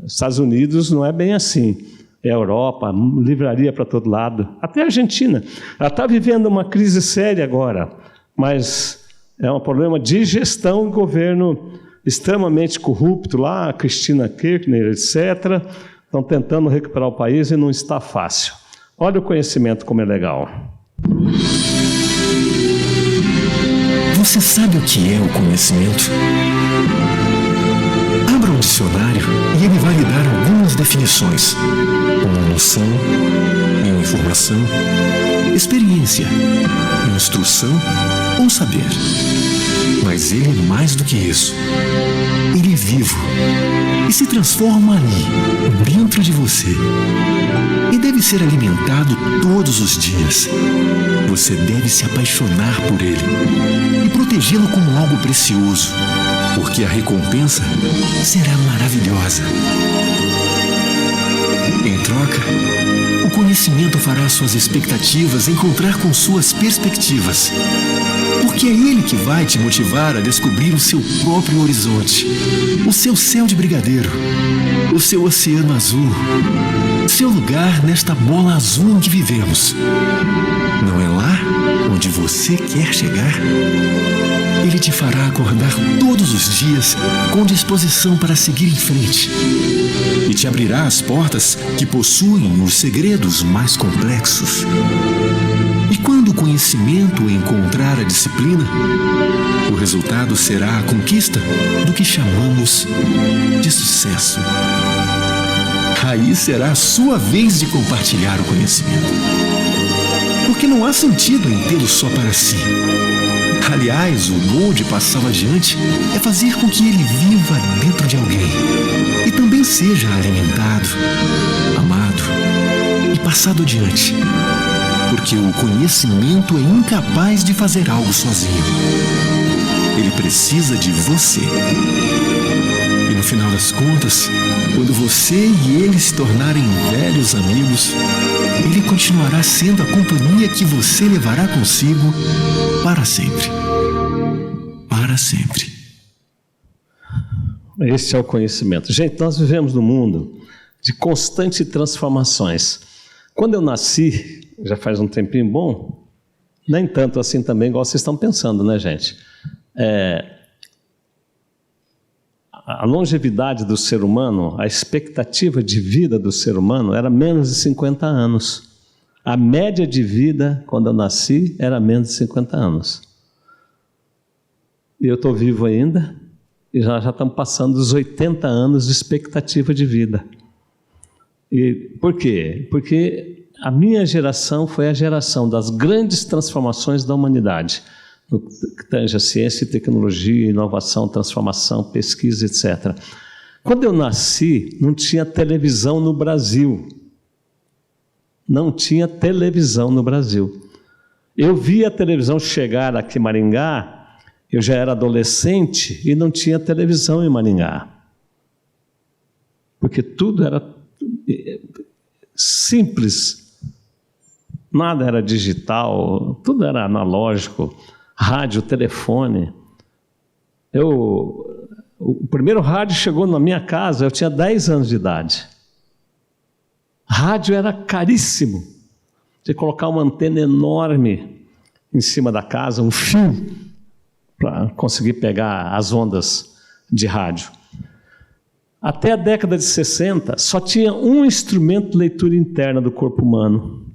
Estados Unidos não é bem assim. É Europa, livraria para todo lado. Até a Argentina. Ela está vivendo uma crise séria agora, mas é um problema de gestão, governo extremamente corrupto lá, Cristina Kirchner, etc. Estão tentando recuperar o país e não está fácil. Olha o conhecimento como é legal. Você sabe o que é o conhecimento? Abra um dicionário e ele vai lhe dar algumas definições. Uma noção, uma informação, experiência, instrução ou saber. Mas ele é mais do que isso. Ele é vivo e se transforma ali, dentro de você. E deve ser alimentado todos os dias. Você deve se apaixonar por ele e protegê-lo como algo precioso, porque a recompensa será maravilhosa. Em troca, o conhecimento fará suas expectativas encontrar com suas perspectivas, porque é ele que vai te motivar a descobrir o seu próprio horizonte, o seu céu de brigadeiro, o seu oceano azul, seu lugar nesta bola azul em que vivemos. Não é lá onde você quer chegar? Ele te fará acordar todos os dias com disposição para seguir em frente e te abrirá as portas que possuem os segredos mais complexos. E quando o conhecimento encontrar a disciplina, o resultado será a conquista do que chamamos de sucesso. Aí será a sua vez de compartilhar o conhecimento. Porque não há sentido em tê-lo só para si. Aliás, o gol de passá-lo adiante é fazer com que ele viva dentro de alguém e também seja alimentado, amado e passado adiante. Porque o conhecimento é incapaz de fazer algo sozinho. Ele precisa de você. E no final das contas, quando você e ele se tornarem velhos amigos, ele continuará sendo a companhia que você levará consigo para sempre. Para sempre. Esse é o conhecimento. Gente, nós vivemos num mundo de constantes transformações. Quando eu nasci, já faz um tempinho bom, nem tanto assim também, igual vocês estão pensando, né, gente? A longevidade do ser humano, a expectativa de vida do ser humano era menos de 50 anos. A média de vida, quando eu nasci, era menos de 50 anos. E eu estou vivo ainda, e já estamos passando dos 80 anos de expectativa de vida. E por quê? Porque a minha geração foi a geração das grandes transformações da humanidade, no que tange a ciência e tecnologia, inovação, transformação, pesquisa, etc. Quando eu nasci, não tinha televisão no Brasil. Não tinha televisão no Brasil. Eu vi a televisão chegar aqui em Maringá, eu já era adolescente e não tinha televisão em Maringá. Porque tudo era simples. Nada era digital, tudo era analógico, rádio, telefone. O primeiro rádio chegou na minha casa, eu tinha 10 anos de idade. Rádio era caríssimo. Tinha que colocar uma antena enorme em cima da casa, um fio, para conseguir pegar as ondas de rádio. Até a década de 60, só tinha um instrumento de leitura interna do corpo humano,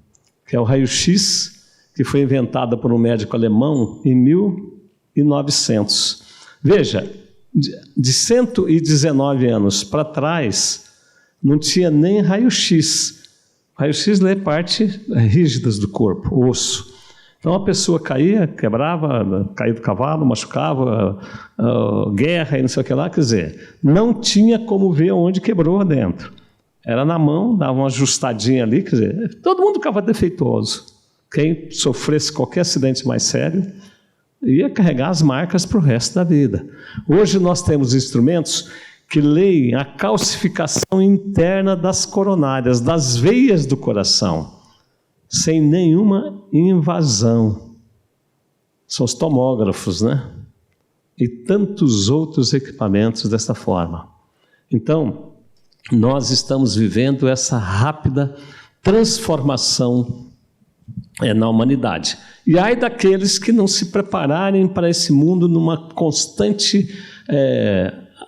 que é o raio-x, que foi inventado por um médico alemão em 1900. Veja, de 119 anos para trás, não tinha nem raio-x. Raio-x lê partes rígidas do corpo, osso. Então a pessoa caía, quebrava, caía do cavalo, machucava, guerra e não sei o que lá. Quer dizer, não tinha como ver onde quebrou dentro. Era na mão, dava uma ajustadinha ali, quer dizer, todo mundo ficava defeituoso. Quem sofresse qualquer acidente mais sério ia carregar as marcas para o resto da vida. Hoje nós temos instrumentos que leem a calcificação interna das coronárias, das veias do coração, sem nenhuma invasão. São os tomógrafos, né? E tantos outros equipamentos dessa forma. Então, nós estamos vivendo essa rápida transformação na humanidade. E ai daqueles que não se prepararem para esse mundo numa constante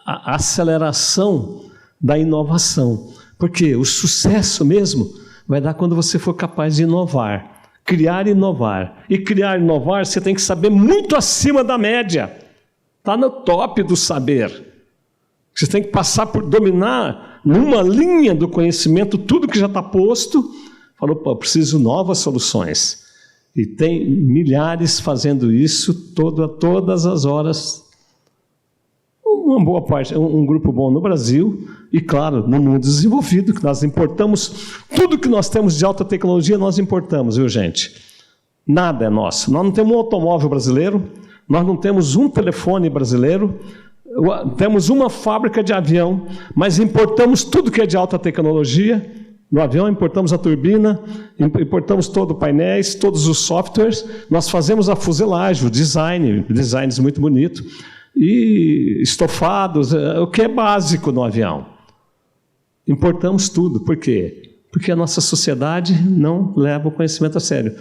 aceleração da inovação. Porque o sucesso mesmo vai dar quando você for capaz de inovar. Criar e inovar. E criar e inovar, você tem que saber muito acima da média. Está no top do saber. Você tem que passar por dominar numa linha do conhecimento tudo que já está posto. Falou, pô, preciso de novas soluções. E tem milhares fazendo isso todas as horas. Uma boa parte, um grupo bom no Brasil e, claro, no mundo desenvolvido, que nós importamos, tudo que nós temos de alta tecnologia, nós importamos, viu, gente? Nada é nosso. Nós não temos um automóvel brasileiro, nós não temos um telefone brasileiro, temos uma fábrica de avião, mas importamos tudo que é de alta tecnologia. No avião importamos a turbina, importamos todos os painéis, todos os softwares, nós fazemos a fuselagem, o designs muito bonito, e estofados, o que é básico no avião. Importamos tudo. Por quê? Porque a nossa sociedade não leva o conhecimento a sério.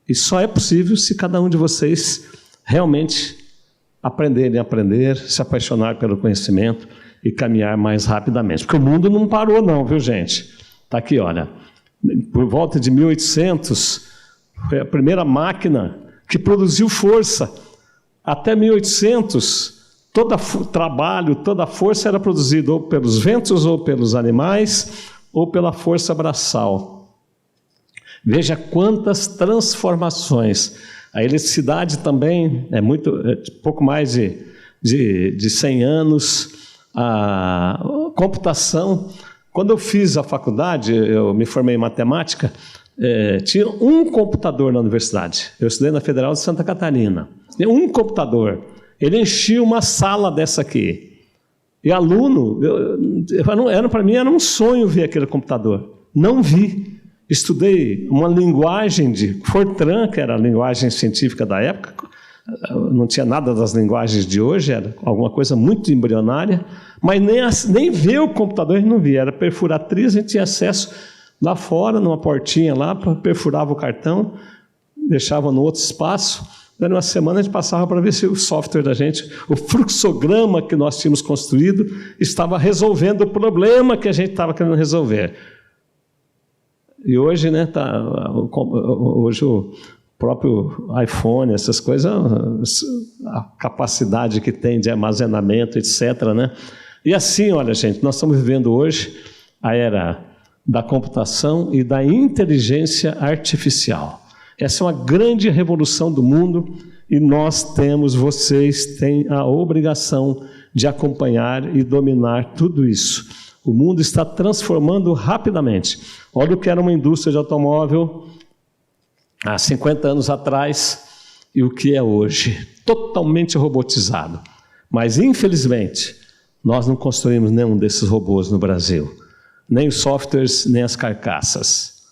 E só é possível se cada um de vocês realmente aprenderem a aprender, se apaixonar pelo conhecimento e caminhar mais rapidamente. Porque o mundo não parou não, viu, gente? Está aqui, olha. Por volta de 1800, foi a primeira máquina que produziu força. Até 1800... todo trabalho, toda força era produzida ou pelos ventos, ou pelos animais, ou pela força braçal. Veja quantas transformações. A eletricidade também é pouco mais de 100 anos. A computação. Quando eu fiz a faculdade, eu me formei em matemática, tinha um computador na universidade. Eu estudei na Federal de Santa Catarina. Tinha um computador. Ele enchia uma sala dessa aqui. E aluno, para mim era um sonho ver aquele computador. Não vi. Estudei uma linguagem de Fortran, que era a linguagem científica da época. Não tinha nada das linguagens de hoje, era alguma coisa muito embrionária. Mas nem ver o computador a gente não via. Era perfuratriz, a gente tinha acesso lá fora, numa portinha lá, perfurava o cartão, deixava no outro espaço. Daí uma semana a gente passava para ver se o software da gente, o fluxograma que nós tínhamos construído, estava resolvendo o problema que a gente estava querendo resolver. E hoje, né, hoje o próprio iPhone, essas coisas, a capacidade que tem de armazenamento, etc., né? E assim, olha, gente, nós estamos vivendo hoje a era da computação e da inteligência artificial. Essa é uma grande revolução do mundo e vocês têm a obrigação de acompanhar e dominar tudo isso. O mundo está transformando rapidamente. Olha o que era uma indústria de automóvel há 50 anos atrás e o que é hoje. Totalmente robotizado. Mas, infelizmente, nós não construímos nenhum desses robôs no Brasil. Nem os softwares, nem as carcaças.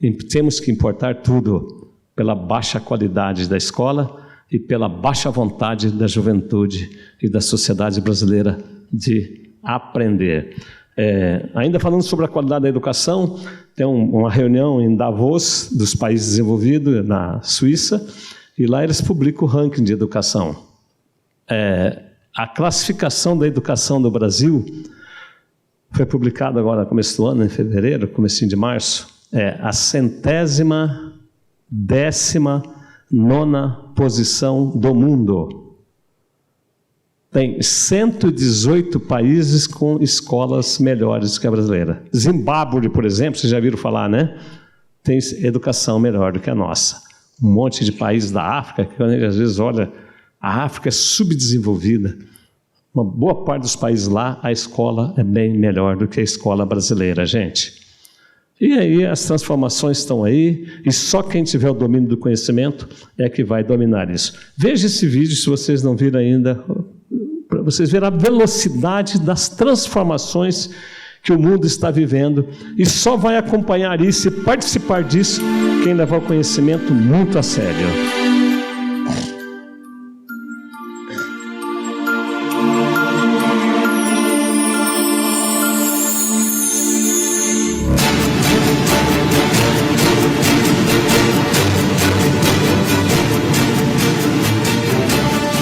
E temos que importar tudo pela baixa qualidade da escola e pela baixa vontade da juventude e da sociedade brasileira de aprender. Ainda falando sobre a qualidade da educação, tem uma reunião em Davos, dos países desenvolvidos, na Suíça, e lá eles publicam o ranking de educação. A classificação da educação do Brasil foi publicada agora no começo do ano, em fevereiro, comecinho de março, a 119ª posição do mundo. Tem 118 países com escolas melhores que a brasileira. Zimbábue, por exemplo, vocês já viram falar, né? Tem educação melhor do que a nossa. Um monte de países da África, que quando a gente às vezes olha, a África é subdesenvolvida. Uma boa parte dos países lá, a escola é bem melhor do que a escola brasileira, gente. E aí as transformações estão aí, e só quem tiver o domínio do conhecimento é que vai dominar isso. Veja esse vídeo, se vocês não viram ainda, para vocês verem a velocidade das transformações que o mundo está vivendo, e só vai acompanhar isso e participar disso quem levar o conhecimento muito a sério.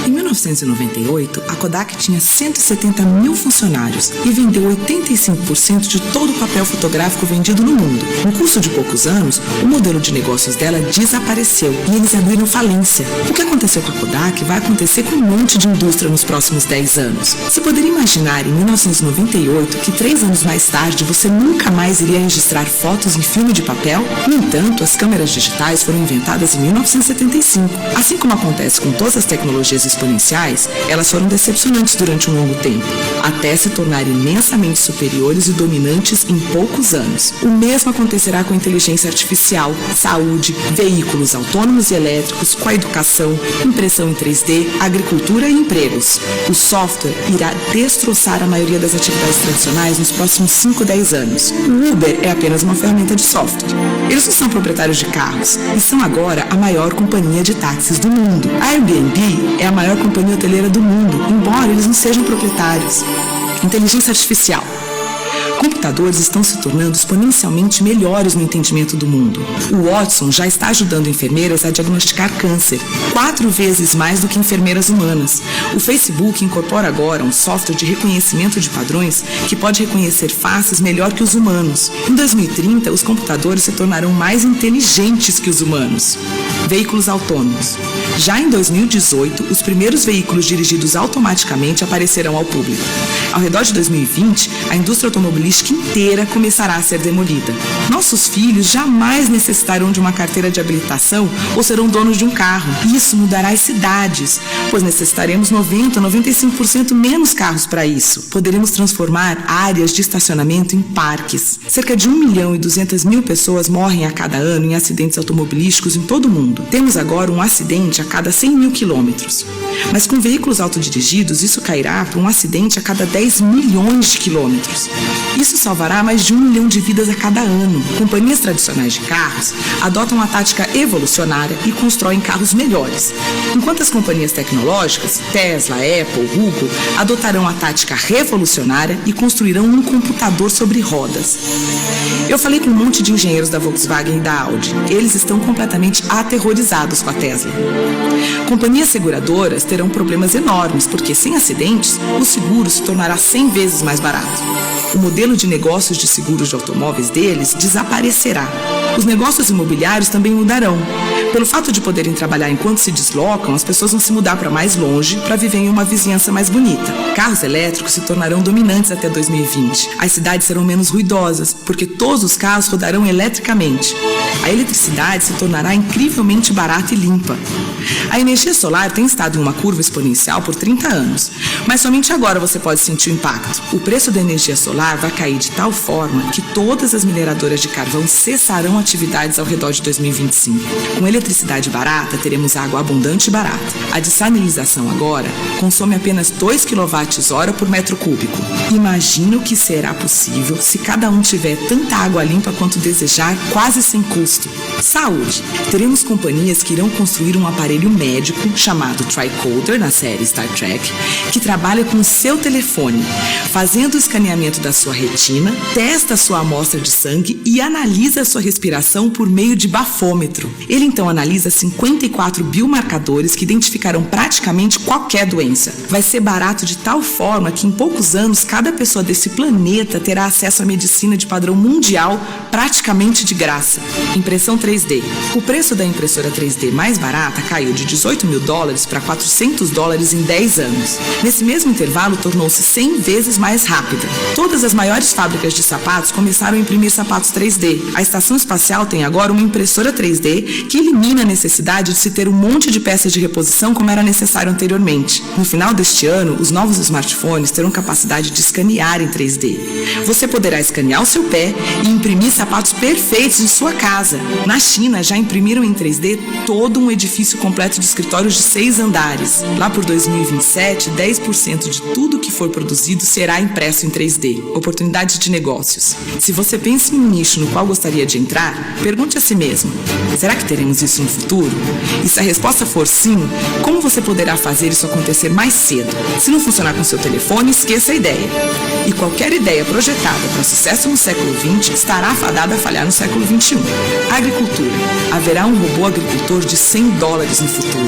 Em 1998, a Kodak tinha 170 mil funcionários e vendeu 85% de todo o papel fotográfico vendido no mundo. No curso de poucos anos, o modelo de negócios dela desapareceu e eles abriram falência. O que aconteceu com a Kodak vai acontecer com um monte de indústria nos próximos 10 anos. Você poderia imaginar em 1998 que 3 anos mais tarde você nunca mais iria registrar fotos em filme de papel? No entanto, as câmeras digitais foram inventadas em 1975. Assim como acontece com todas as tecnologias exponenciais, elas foram decepcionantes durante um longo tempo, até se tornarem imensamente superiores e dominantes em poucos anos. O mesmo acontecerá com a inteligência artificial, saúde, veículos autônomos e elétricos, com a educação, impressão em 3D, agricultura e empregos. O software irá destroçar a maioria das atividades tradicionais nos próximos 5 a 10 anos. O Uber é apenas uma ferramenta de software. Eles não são proprietários de carros e são agora a maior companhia de táxis do mundo. A Airbnb é a maior companhia hoteleira do mundo, embora eles não sejam proprietários. Inteligência artificial. Computadores estão se tornando exponencialmente melhores no entendimento do mundo. O Watson já está ajudando enfermeiras a diagnosticar câncer, 4 vezes mais do que enfermeiras humanas. O Facebook incorpora agora um software de reconhecimento de padrões que pode reconhecer faces melhor que os humanos. Em 2030, os computadores se tornarão mais inteligentes que os humanos. Veículos autônomos. Já em 2018, os primeiros veículos dirigidos automaticamente aparecerão ao público. Ao redor de 2020, a indústria automobilística inteira começará a ser demolida. Nossos filhos jamais necessitarão de uma carteira de habilitação ou serão donos de um carro. Isso mudará as cidades, pois necessitaremos 90% a 95% menos carros para isso. Poderemos transformar áreas de estacionamento em parques. Cerca de 1.200.000 pessoas morrem a cada ano em acidentes automobilísticos em todo o mundo. Temos agora um acidente a cada 100.000 quilômetros. Mas com veículos autodirigidos, isso cairá para um acidente a cada 10 milhões de quilômetros. Isso salvará mais de 1 milhão de vidas a cada ano. Companhias tradicionais de carros adotam a tática evolucionária e constroem carros melhores, enquanto as companhias tecnológicas, Tesla, Apple, Google, adotarão a tática revolucionária e construirão um computador sobre rodas. Eu falei com um monte de engenheiros da Volkswagen e da Audi. Eles estão completamente aterrorizados com a Tesla. Companhias seguradoras terão problemas enormes, porque sem acidentes, o seguro se tornará 100 vezes mais barato. O modelo de negócios de seguros de automóveis deles desaparecerá. Os negócios imobiliários também mudarão. Pelo fato de poderem trabalhar enquanto se deslocam, as pessoas vão se mudar para mais longe para viver em uma vizinhança mais bonita. Carros elétricos se tornarão dominantes até 2020. As cidades serão menos ruidosas, porque todos os carros rodarão eletricamente. A eletricidade se tornará incrivelmente barata e limpa. A energia solar tem estado em uma curva exponencial por 30 anos, mas somente agora você pode sentir o impacto. O preço da energia solar vai cair de tal forma que todas as mineradoras de carvão cessarão atividades ao redor de 2025. Com eletricidade barata, teremos água abundante e barata. A dessalinização agora consome apenas 2 kWh por metro cúbico. Imagina o que será possível se cada um tiver tanta água limpa quanto desejar, quase sem custo. Saúde. Teremos companhias que irão construir um aparelho médico chamado Tricorder, na série Star Trek, que trabalha com o seu telefone, fazendo o escaneamento da sua retina, testa a sua amostra de sangue e analisa a sua respiração por meio de bafômetro. Ele então analisa 54 biomarcadores que identificarão praticamente qualquer doença. Vai ser barato de tal forma que em poucos anos cada pessoa desse planeta terá acesso à medicina de padrão mundial praticamente de graça. Impressão 3D. O preço da impressora 3D mais barata caiu de $18 mil para $400 em 10 anos. Nesse mesmo intervalo, tornou-se 100 vezes mais rápida. Todas as maiores fábricas de sapatos começaram a imprimir sapatos 3D. A estação espacial tem agora uma impressora 3D que elimina a necessidade de se ter um monte de peças de reposição como era necessário anteriormente. No final deste ano, os novos smartphones terão capacidade de escanear em 3D. Você poderá escanear o seu pé e imprimir sapatos perfeitos em sua casa. Na China, já imprimiram em 3D todo um edifício completo de escritórios de 6 andares. Lá por 2027, 10% de tudo que for produzido será impresso em 3D. Oportunidades de negócios. Se você pensa em um nicho no qual gostaria de entrar, pergunte a si mesmo: será que teremos isso no futuro? E se a resposta for sim, como você poderá fazer isso acontecer mais cedo? Se não funcionar com seu telefone, esqueça a ideia. E qualquer ideia projetada para sucesso no século XX estará afadada a falhar no século XXI. Agricultura. Haverá um robô agricultor de $100 no futuro.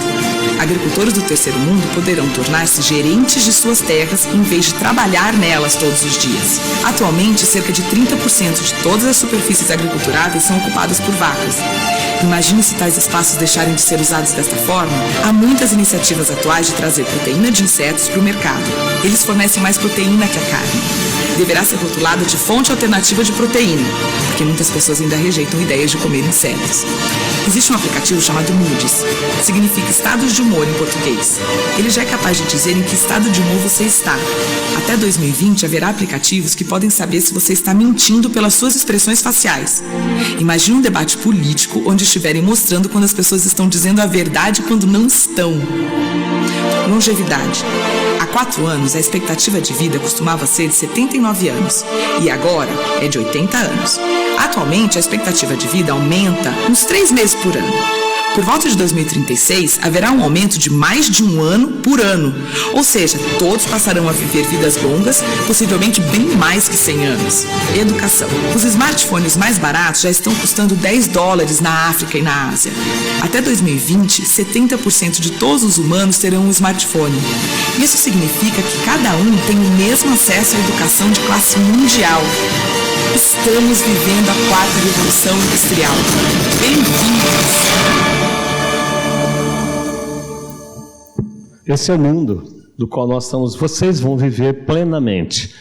Agricultores do terceiro mundo poderão tornar-se gerentes de suas terras em vez de trabalhar nelas todos os dias. Atualmente, cerca de 30% de todas as superfícies agriculturáveis são ocupadas por vacas. Imagine se tais espaços deixarem de ser usados desta forma. Há muitas iniciativas atuais de trazer proteína de insetos para o mercado. Eles fornecem mais proteína que a carne. Deverá ser rotulada de fonte alternativa de proteína, porque muitas pessoas ainda rejeitam ideias de comer insetos. Existe um aplicativo chamado Moody's, significa estados de humor em português. Ele já é capaz de dizer em que estado de humor você está. Até 2020 haverá aplicativos que podem saber se você está mentindo pelas suas expressões faciais. Imagine um debate político onde estiverem mostrando quando as pessoas estão dizendo a verdade e quando não estão. Longevidade. Há 4 anos, a expectativa de vida costumava ser de 79 anos e agora é de 80 anos. Atualmente, a expectativa de vida aumenta uns 3 meses por ano. Por volta de 2036, haverá um aumento de mais de 1 ano por ano. Ou seja, todos passarão a viver vidas longas, possivelmente bem mais que 100 anos. Educação. Os smartphones mais baratos já estão custando $10 na África e na Ásia. Até 2020, 70% de todos os humanos terão um smartphone. Isso significa que cada um tem o mesmo acesso à educação de classe mundial. Estamos vivendo a 4ª Revolução Industrial. Bem-vindos! Esse é o mundo do qual nós estamos. Vocês vão viver plenamente.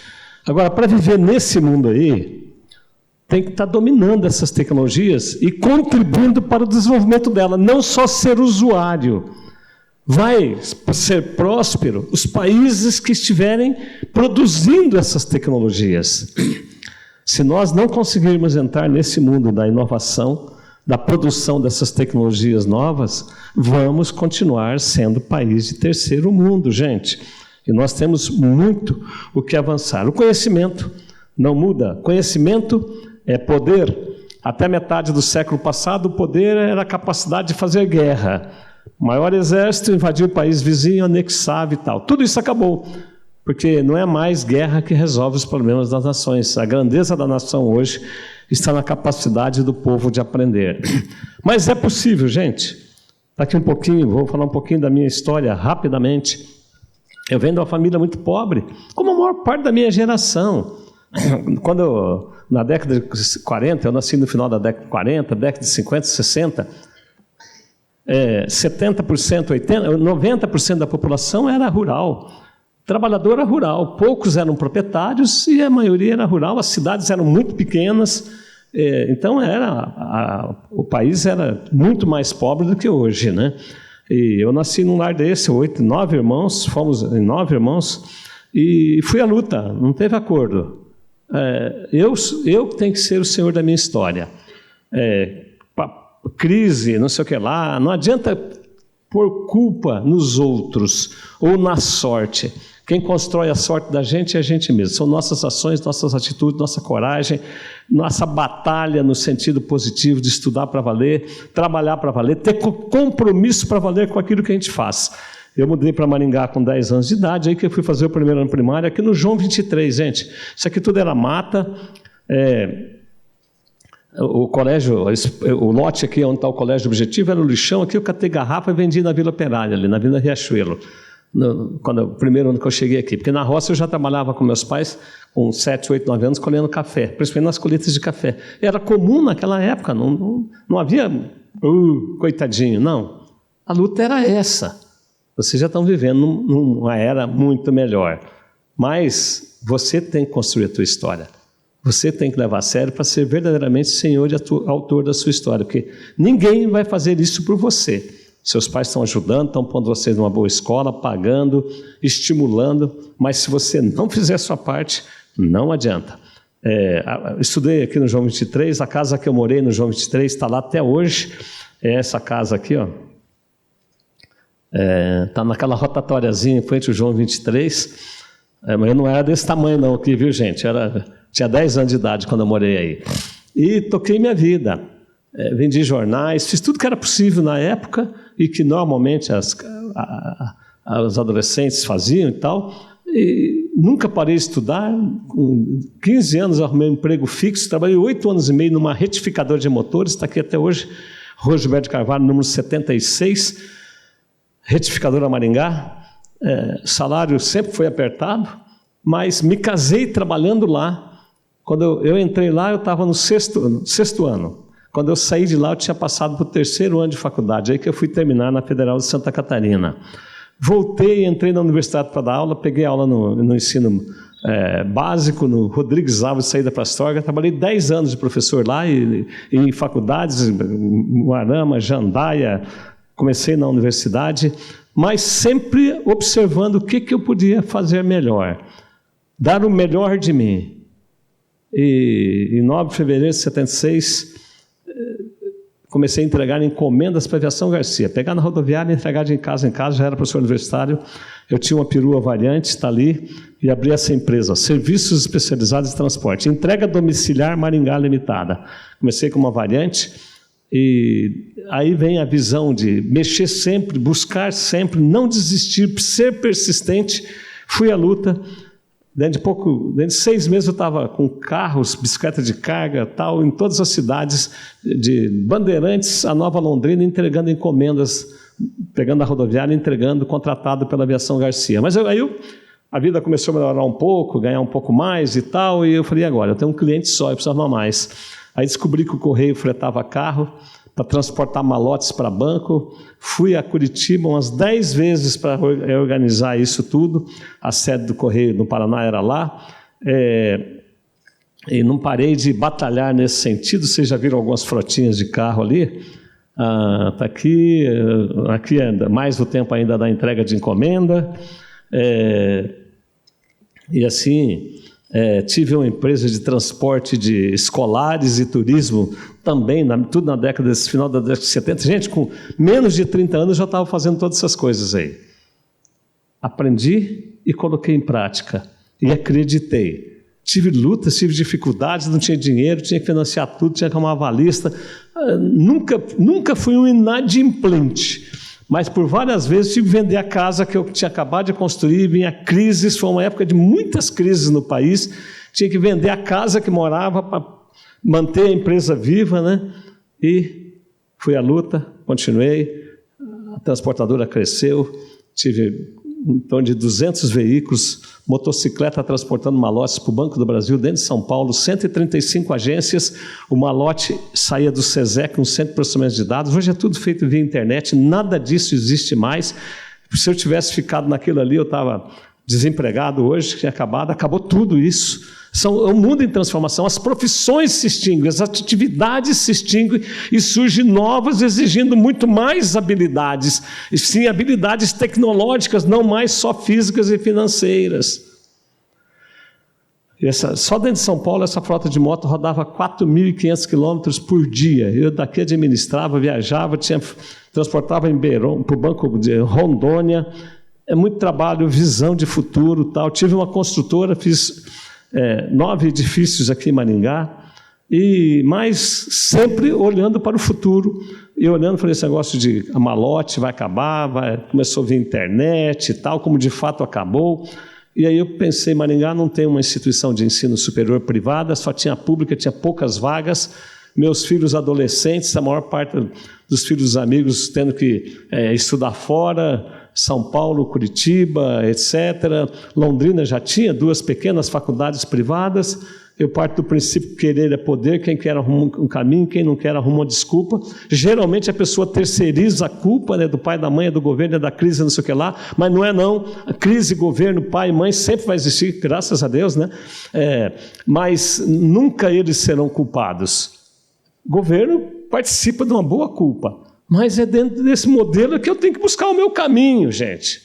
Agora, para viver nesse mundo aí, tem que estar dominando essas tecnologias e contribuindo para o desenvolvimento dela, não só ser usuário. Vai ser próspero os países que estiverem produzindo essas tecnologias. Se nós não conseguirmos entrar nesse mundo da inovação, da produção dessas tecnologias novas, vamos continuar sendo país de terceiro mundo, gente. E nós temos muito o que avançar. O conhecimento não muda. Conhecimento é poder. Até metade do século passado, o poder era a capacidade de fazer guerra. O maior exército invadiu o país vizinho, anexava e tal. Tudo isso acabou. Porque não é mais guerra que resolve os problemas das nações. A grandeza da nação hoje está na capacidade do povo de aprender. Mas é possível, gente. Daqui um pouquinho, vou falar um pouquinho da minha história rapidamente. Eu venho de uma família muito pobre, como a maior parte da minha geração. Na década de 40, eu nasci no final da década de 40, década de 50, 60, 70%, 80%, 90% da população era rural. Trabalhadora rural, poucos eram proprietários e a maioria era rural, as cidades eram muito pequenas, então o país era muito mais pobre do que hoje, né? E eu nasci num lar desse, 9 irmãos, fomos em 9 irmãos, e fui à luta, não teve acordo. Eu tenho que ser o senhor da minha história. crise, não sei o que lá. Não adianta pôr culpa nos outros ou na sorte. Quem constrói a sorte da gente é a gente mesmo. São nossas ações, nossas atitudes, nossa coragem, nossa batalha no sentido positivo de estudar para valer, trabalhar para valer, ter compromisso para valer com aquilo que a gente faz. Eu mudei para Maringá com 10 anos de idade, aí que eu fui fazer o primeiro ano primário, aqui no João 23, gente. Isso aqui tudo era mata. O colégio, o lote aqui onde está o colégio Objetivo era o lixão, aqui eu catei garrafa e vendi na Vila Operária, ali na Vila Riachuelo, o primeiro ano que eu cheguei aqui. Porque na roça eu já trabalhava com meus pais, com 7, 8, 9 anos, colhendo café, principalmente nas colheitas de café. Era comum naquela época, não havia, coitadinho, não. A luta era essa. Vocês já estão vivendo numa era muito melhor. Mas você tem que construir a tua história. Você tem que levar a sério para ser verdadeiramente senhor e autor da sua história. Porque ninguém vai fazer isso por você. Seus pais estão ajudando, estão pondo vocês numa boa escola, pagando, estimulando. Mas se você não fizer a sua parte, não adianta. Estudei aqui no João 23, a casa que eu morei no João 23 está lá até hoje. É essa casa aqui, ó. Está naquela rotatóriazinha em frente ao João 23, mas eu não era desse tamanho não aqui, viu gente? Tinha 10 anos de idade quando eu morei aí. E toquei minha vida, vendi jornais, fiz tudo que era possível na época e que normalmente os adolescentes faziam e tal. E nunca parei de estudar, com 15 anos arrumei um emprego fixo, trabalhei 8 anos e meio numa retificadora de motores, está aqui até hoje, Rua Gilberto Carvalho, número 76, retificadora Maringá. Salário sempre foi apertado, mas me casei trabalhando lá. Quando eu entrei lá, eu estava no sexto ano. Quando eu saí de lá, eu tinha passado para o 3º ano de faculdade, aí que eu fui terminar na Federal de Santa Catarina. Voltei, entrei na universidade para dar aula, peguei aula no ensino básico, no Rodrigues Alves, saída para Astorga. Trabalhei 10 anos de professor lá, em faculdades, Moarama, Jandaia. Comecei na universidade, mas sempre observando o que eu podia fazer melhor, dar o melhor de mim. E em 9 de fevereiro de 76, comecei a entregar encomendas para a Aviação Garcia, pegar na rodoviária e entregar de casa em casa. Já era professor universitário, eu tinha uma perua variante, está ali, e abri essa empresa, Serviços Especializados de Transporte, entrega domiciliar Maringá Limitada. Comecei com uma variante. E aí vem a visão de mexer sempre, buscar sempre, não desistir, ser persistente. Fui à luta. Dentro de 6 meses eu estava com carros, bicicleta de carga, tal, em todas as cidades, de Bandeirantes a Nova Londrina, entregando encomendas, pegando a rodoviária, entregando, contratado pela Aviação Garcia. Mas a vida começou a melhorar um pouco, ganhar um pouco mais e tal, e eu falei, agora, eu tenho um cliente só, eu precisava mais. Aí descobri que o Correio fretava carro para transportar malotes para banco. Fui a Curitiba umas 10 vezes para organizar isso tudo. A sede do Correio no Paraná era lá. E não parei de batalhar nesse sentido. Vocês já viram algumas frotinhas de carro ali? Está aqui ainda, mais o tempo ainda da entrega de encomenda. E assim... tive uma empresa de transporte de escolares e turismo também, tudo na final da década de 70. Gente, com menos de 30 anos eu já estava fazendo todas essas coisas aí. Aprendi e coloquei em prática. E acreditei. Tive lutas, tive dificuldades, não tinha dinheiro, tinha que financiar tudo, tinha que arrumar avalista. Nunca fui um inadimplente. Mas por várias vezes tive que vender a casa que eu tinha acabado de construir, vinha crises, foi uma época de muitas crises no país, tinha que vender a casa que morava para manter a empresa viva, né? E fui à luta, continuei, a transportadora cresceu, tive em torno de 200 veículos, motocicleta transportando malotes para o Banco do Brasil, dentro de São Paulo, 135 agências, o malote saía do SESEC, um centro de processamento de dados. Hoje é tudo feito via internet, nada disso existe mais. Se eu tivesse ficado naquilo ali, eu estava desempregado hoje, tinha acabou tudo isso. É um mundo em transformação, as profissões se extinguem, as atividades se extinguem e surgem novas exigindo muito mais habilidades, e sim habilidades tecnológicas, não mais só físicas e financeiras. Só dentro de São Paulo, essa frota de moto rodava 4.500 quilômetros por dia. Eu daqui administrava, viajava, transportava para o Banco de Rondônia. É muito trabalho, visão de futuro, tal. Tive uma construtora, fiz 9 edifícios aqui em Maringá, mas sempre olhando para o futuro. E olhando para esse negócio de a malote vai acabar, começou a vir internet e tal, como de fato acabou. E aí eu pensei, Maringá não tem uma instituição de ensino superior privada, só tinha pública, tinha poucas vagas. Meus filhos adolescentes, a maior parte dos filhos dos amigos tendo que estudar fora, São Paulo, Curitiba, etc. Londrina já tinha 2 pequenas faculdades privadas. Eu parto do princípio que querer é poder, quem quer arruma um caminho, quem não quer arruma uma desculpa. Geralmente a pessoa terceiriza a culpa, né, do pai, da mãe, do governo, da crise, não sei o que lá, mas não é não. A crise, governo, pai e mãe sempre vai existir, graças a Deus, né? Mas nunca eles serão culpados. O governo participa de uma boa culpa, mas é dentro desse modelo que eu tenho que buscar o meu caminho, gente.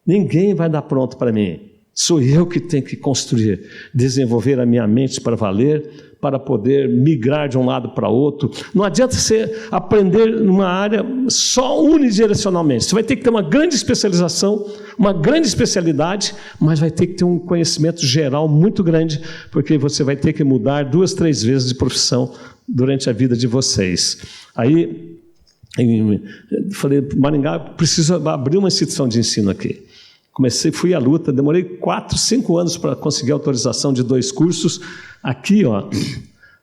Ninguém vai dar pronto para mim. Sou eu que tenho que construir, desenvolver a minha mente para valer, para poder migrar de um lado para outro. Não adianta você aprender numa área só unidirecionalmente. Você vai ter que ter uma grande especialização, uma grande especialidade, mas vai ter que ter um conhecimento geral muito grande, porque você vai ter que mudar 2, 3 vezes de profissão durante a vida de vocês. Aí, falei, Maringá, preciso abrir uma instituição de ensino aqui. Fui à luta, demorei 4, 5 anos para conseguir autorização de 2 cursos. Aqui, ó,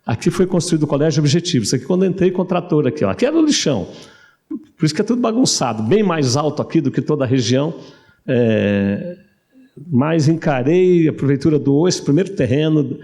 aqui foi construído o Colégio Objetivo. Isso aqui quando eu entrei com o trator aqui, ó. Aqui era o lixão. Por isso que é tudo bagunçado, bem mais alto aqui do que toda a região. Mas encarei, a prefeitura doou esse primeiro terreno,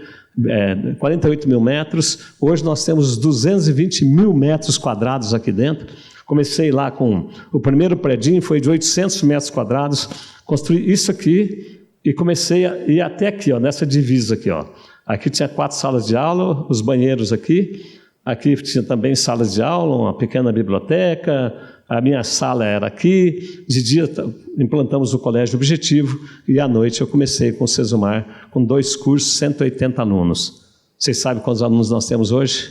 48 mil metros. Hoje nós temos 220 mil metros quadrados aqui dentro. Comecei lá com o primeiro predinho, foi de 800 metros quadrados. Construí isso aqui e comecei a ir até aqui, ó, nessa divisa aqui, ó. Aqui tinha 4 salas de aula, os banheiros aqui. Aqui tinha também salas de aula, uma pequena biblioteca. A minha sala era aqui. De dia implantamos o Colégio Objetivo e à noite eu comecei com o Sesumar, com 2 cursos, 180 alunos. Vocês sabem quantos alunos nós temos hoje?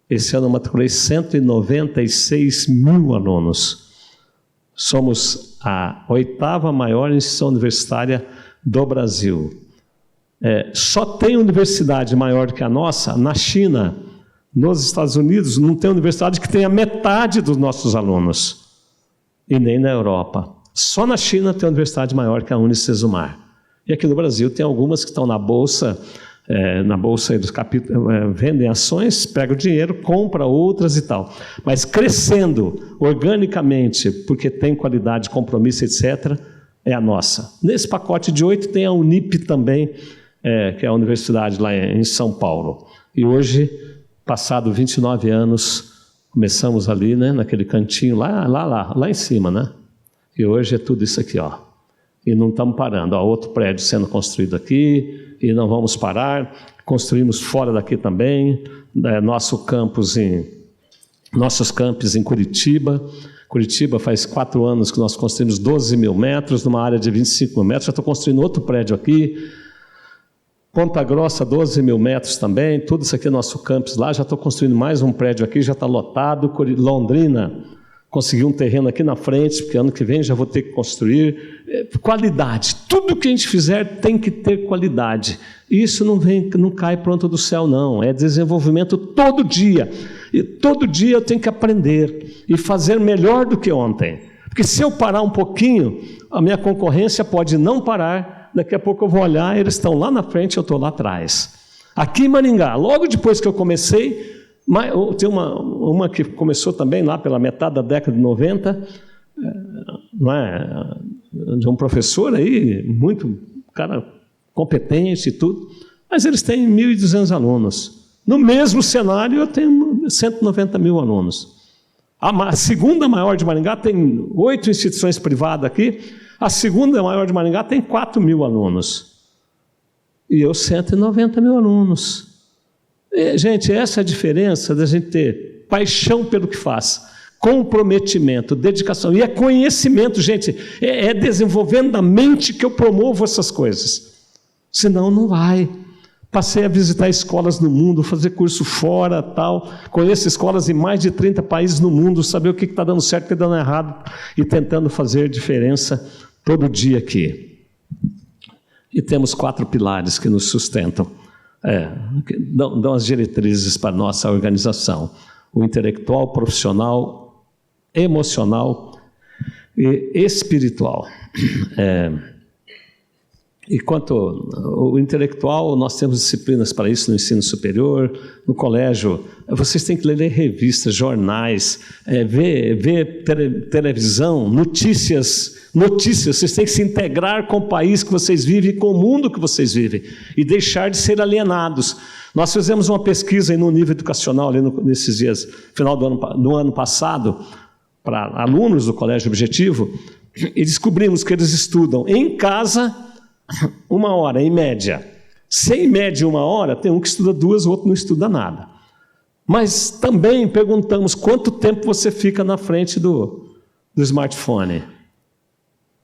Esse ano eu matriculei 196 mil alunos. Somos a 8ª maior instituição universitária do Brasil. Só tem universidade maior que a nossa na China. Nos Estados Unidos não tem universidade que tenha metade dos nossos alunos. E nem na Europa. Só na China tem universidade maior que a Unisesumar. E aqui no Brasil tem algumas que estão na Bolsa. Na Bolsa eles vendem ações, pegam o dinheiro, compram outras e tal. Mas crescendo organicamente, porque tem qualidade, compromisso, etc., é a nossa. Nesse pacote de 8 tem a Unip também, que é a universidade lá em São Paulo. E hoje, passado 29 anos, começamos ali, né, naquele cantinho lá em cima, né? E hoje é tudo isso aqui, ó. E não estamos parando. Ó, outro prédio sendo construído aqui, e não vamos parar. Construímos fora daqui também, nossos campos em Curitiba. Curitiba faz 4 anos que nós construímos 12 mil metros, numa área de 25 mil metros. Já estou construindo outro prédio aqui. Ponta Grossa, 12 mil metros também. Tudo isso aqui é nosso campus lá. Já estou construindo mais um prédio aqui, já está lotado. Londrina, consegui um terreno aqui na frente, porque ano que vem já vou ter que construir. Qualidade. Tudo que a gente fizer tem que ter qualidade. Isso não cai pronto do céu, não. É desenvolvimento todo dia. E todo dia eu tenho que aprender e fazer melhor do que ontem. Porque se eu parar um pouquinho, a minha concorrência pode não parar. Daqui a pouco eu vou olhar, eles estão lá na frente, eu estou lá atrás. Aqui em Maringá, logo depois que eu comecei, tem uma que começou também lá pela metade da década de 90, de um professor aí, muito cara competente e tudo, mas eles têm 1.200 alunos. No mesmo cenário, eu tenho 190 mil alunos. A segunda maior de Maringá tem 8 instituições privadas aqui, a segunda maior de Maringá tem 4 mil alunos. E eu 190 mil alunos. Gente, essa é a diferença da gente ter paixão pelo que faz, comprometimento, dedicação. E é conhecimento, gente. É desenvolvendo a mente que eu promovo essas coisas. Senão não vai. Passei a visitar escolas no mundo, fazer curso fora, tal. Conheço escolas em mais de 30 países no mundo, saber o que está dando certo e o que está dando errado e tentando fazer diferença todo dia aqui. E temos 4 pilares que nos sustentam, que dão as diretrizes para a nossa organização. O intelectual, profissional, emocional e espiritual. E quanto ao intelectual, nós temos disciplinas para isso no ensino superior, no colégio. Vocês têm que ler revistas, jornais, ver televisão, notícias. Vocês têm que se integrar com o país que vocês vivem, com o mundo que vocês vivem, e deixar de ser alienados. Nós fizemos uma pesquisa aí no nível educacional, ali nesses dias, final do ano passado, para alunos do Colégio Objetivo, e descobrimos que eles estudam em casa 1 hora, em média. Se em média 1 hora, tem um que estuda 2, o outro não estuda nada. Mas também perguntamos quanto tempo você fica na frente do smartphone.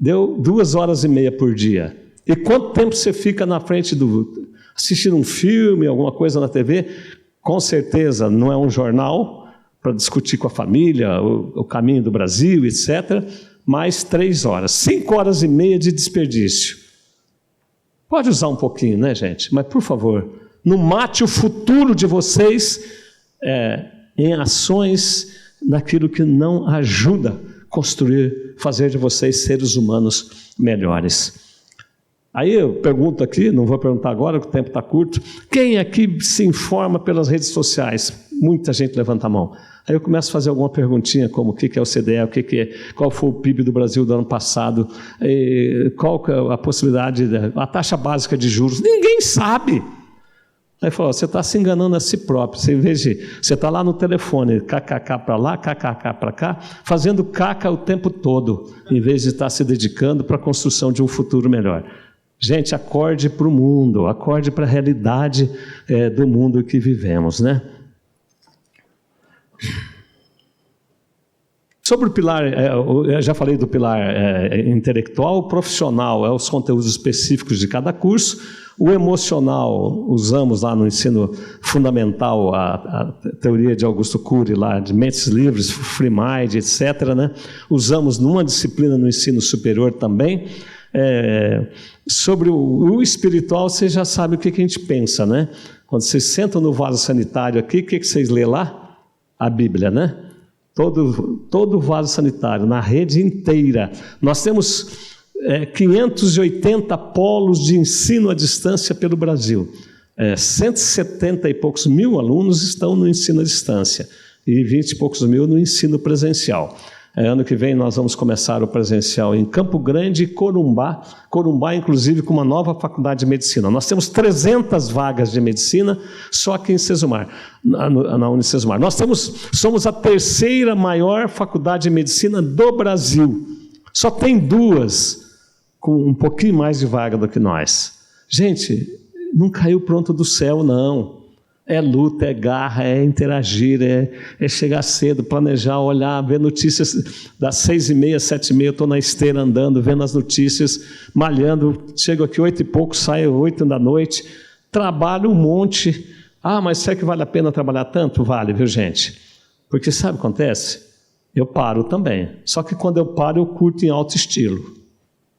Deu 2 horas e meia por dia. E quanto tempo você fica na frente assistindo um filme, alguma coisa na TV? Com certeza não é um jornal para discutir com a família o caminho do Brasil, etc. Mais 3 horas. 5 horas e meia de desperdício. Pode usar um pouquinho, né, gente? Mas, por favor, não mate o futuro de vocês em ações naquilo que não ajuda a construir, fazer de vocês seres humanos melhores. Aí eu pergunto aqui, não vou perguntar agora, porque o tempo está curto, quem aqui se informa pelas redes sociais? Muita gente levanta a mão. Aí eu começo a fazer alguma perguntinha, como o que é o CDE, qual foi o PIB do Brasil do ano passado, qual que é a possibilidade, a taxa básica de juros, ninguém sabe. Aí falou, você está se enganando a si próprio, você está lá no telefone, kkk para lá, kkk para cá, fazendo caca o tempo todo, em vez de estar se dedicando para a construção de um futuro melhor. Gente, acorde para o mundo, acorde para a realidade do mundo que vivemos, né? Sobre o pilar, eu já falei do pilar intelectual, profissional, os conteúdos específicos de cada curso. O emocional, usamos lá no ensino fundamental a teoria de Augusto Cury, lá de mentes livres, free mind, etc., né? Usamos numa disciplina no ensino superior também. Sobre o espiritual, você já sabe o que a gente pensa, né? Quando vocês sentam no vaso sanitário aqui, o que vocês lêem lá? A Bíblia, né? Todo o vaso sanitário, na rede inteira. Nós temos 580 polos de ensino à distância pelo Brasil. 170 e poucos mil alunos estão no ensino à distância e 20 e poucos mil no ensino presencial. Ano que vem nós vamos começar o presencial em Campo Grande e Corumbá, inclusive com uma nova faculdade de medicina. Nós temos 300 vagas de medicina só aqui em Sesumar, na Unicesumar. Somos a 3ª maior faculdade de medicina do Brasil. Só tem 2 com um pouquinho mais de vaga do que nós. Gente, não caiu pronto do céu, não. É luta, é garra, é interagir, é chegar cedo, planejar, olhar, ver notícias das 6h30, 7h30, eu estou na esteira andando, vendo as notícias, malhando, chego aqui 8 e pouco, saio 8 da noite, trabalho um monte. Mas será que vale a pena trabalhar tanto? Vale, viu, gente? Porque sabe o que acontece? Eu paro também, só que quando eu paro eu curto em alto estilo,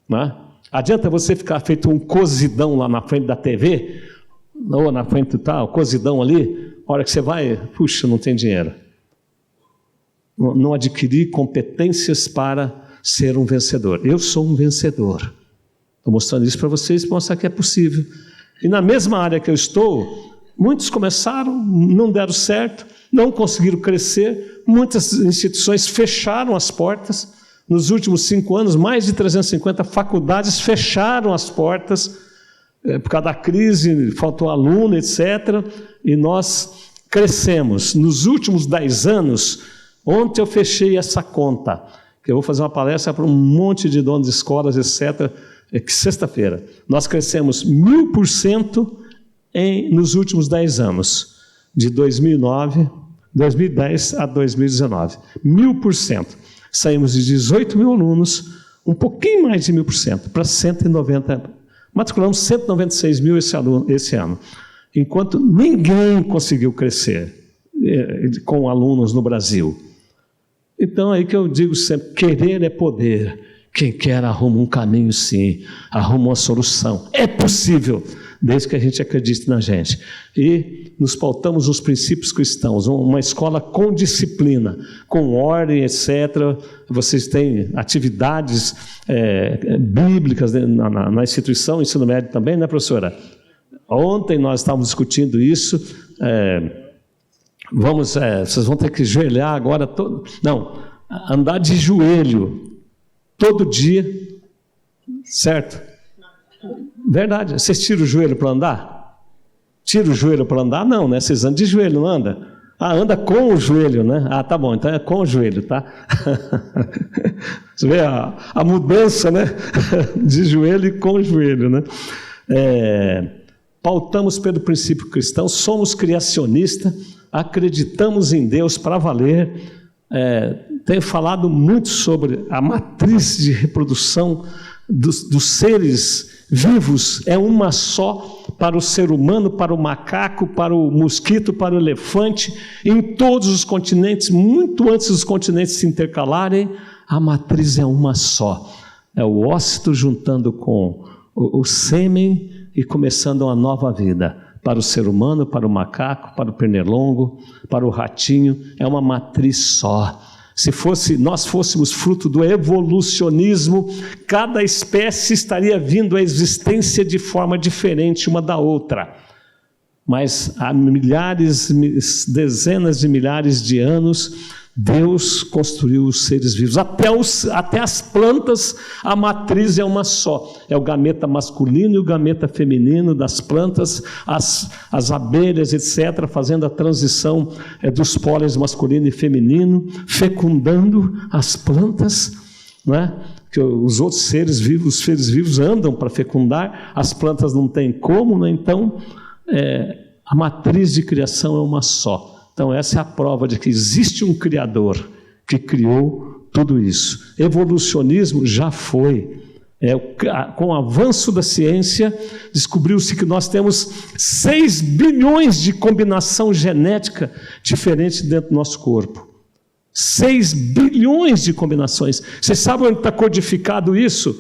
né? Adianta você ficar feito um cozidão lá na frente da TV, ou na frente tal, cozidão ali, a hora que você vai, puxa, não tem dinheiro. Não adquiri competências para ser um vencedor. Eu sou um vencedor. Estou mostrando isso para vocês, para mostrar que é possível. E na mesma área que eu estou, muitos começaram, não deram certo, não conseguiram crescer, muitas instituições fecharam as portas. Nos últimos 5 anos, mais de 350 faculdades fecharam as portas, por causa da crise, faltou aluno, etc. E nós crescemos. Nos últimos 10 anos, ontem eu fechei essa conta, que eu vou fazer uma palestra para um monte de donos de escolas, etc., sexta-feira. Nós crescemos 1000% nos últimos 10 anos, de 2010 a 2019. 1000%. Saímos de 18 mil alunos, um pouquinho mais de 1000%, para 190 Matriculamos 196 mil esse ano, enquanto ninguém conseguiu crescer com alunos no Brasil. Então, aí que eu digo sempre, querer é poder. Quem quer arruma um caminho, sim, arruma uma solução. É possível, desde que a gente acredite na gente. E nos pautamos nos princípios cristãos, uma escola com disciplina, com ordem, etc. Vocês têm atividades bíblicas na instituição, ensino médio também, né, professora? Ontem nós estávamos discutindo isso. Vocês vão ter que joelhar agora. Andar de joelho todo dia, certo? Verdade. Vocês tiram o joelho para andar? Tira o joelho para andar? Não, né? Vocês andam de joelho, não anda? Anda com o joelho, né? Tá bom, então é com o joelho, tá? Você vê a mudança, né? De joelho e com o joelho, né? Pautamos pelo princípio cristão, somos criacionistas, acreditamos em Deus para valer. Tenho falado muito sobre a matriz de reprodução dos seres vivos, é uma só para o ser humano, para o macaco, para o mosquito, para o elefante, em todos os continentes, muito antes dos continentes se intercalarem, a matriz é uma só. É o ócito juntando com o sêmen e começando uma nova vida. Para o ser humano, para o macaco, para o pernilongo, para o ratinho, é uma matriz só. Se nós fôssemos fruto do evolucionismo, cada espécie estaria vindo à existência de forma diferente uma da outra. Mas há dezenas de milhares de anos, Deus construiu os seres vivos. Até as plantas, a matriz é uma só. É o gameta masculino e o gameta feminino das plantas, as abelhas, etc., fazendo a transição dos pólenes masculino e feminino, fecundando as plantas, não é? Que os outros seres vivos andam para fecundar, as plantas não têm como, né? Então, a matriz de criação é uma só. Então, essa é a prova de que existe um Criador que criou tudo isso. Evolucionismo já foi. Com o avanço da ciência, descobriu-se que nós temos 6 bilhões de combinação genética diferente dentro do nosso corpo. 6 bilhões de combinações. Vocês sabem onde está codificado isso?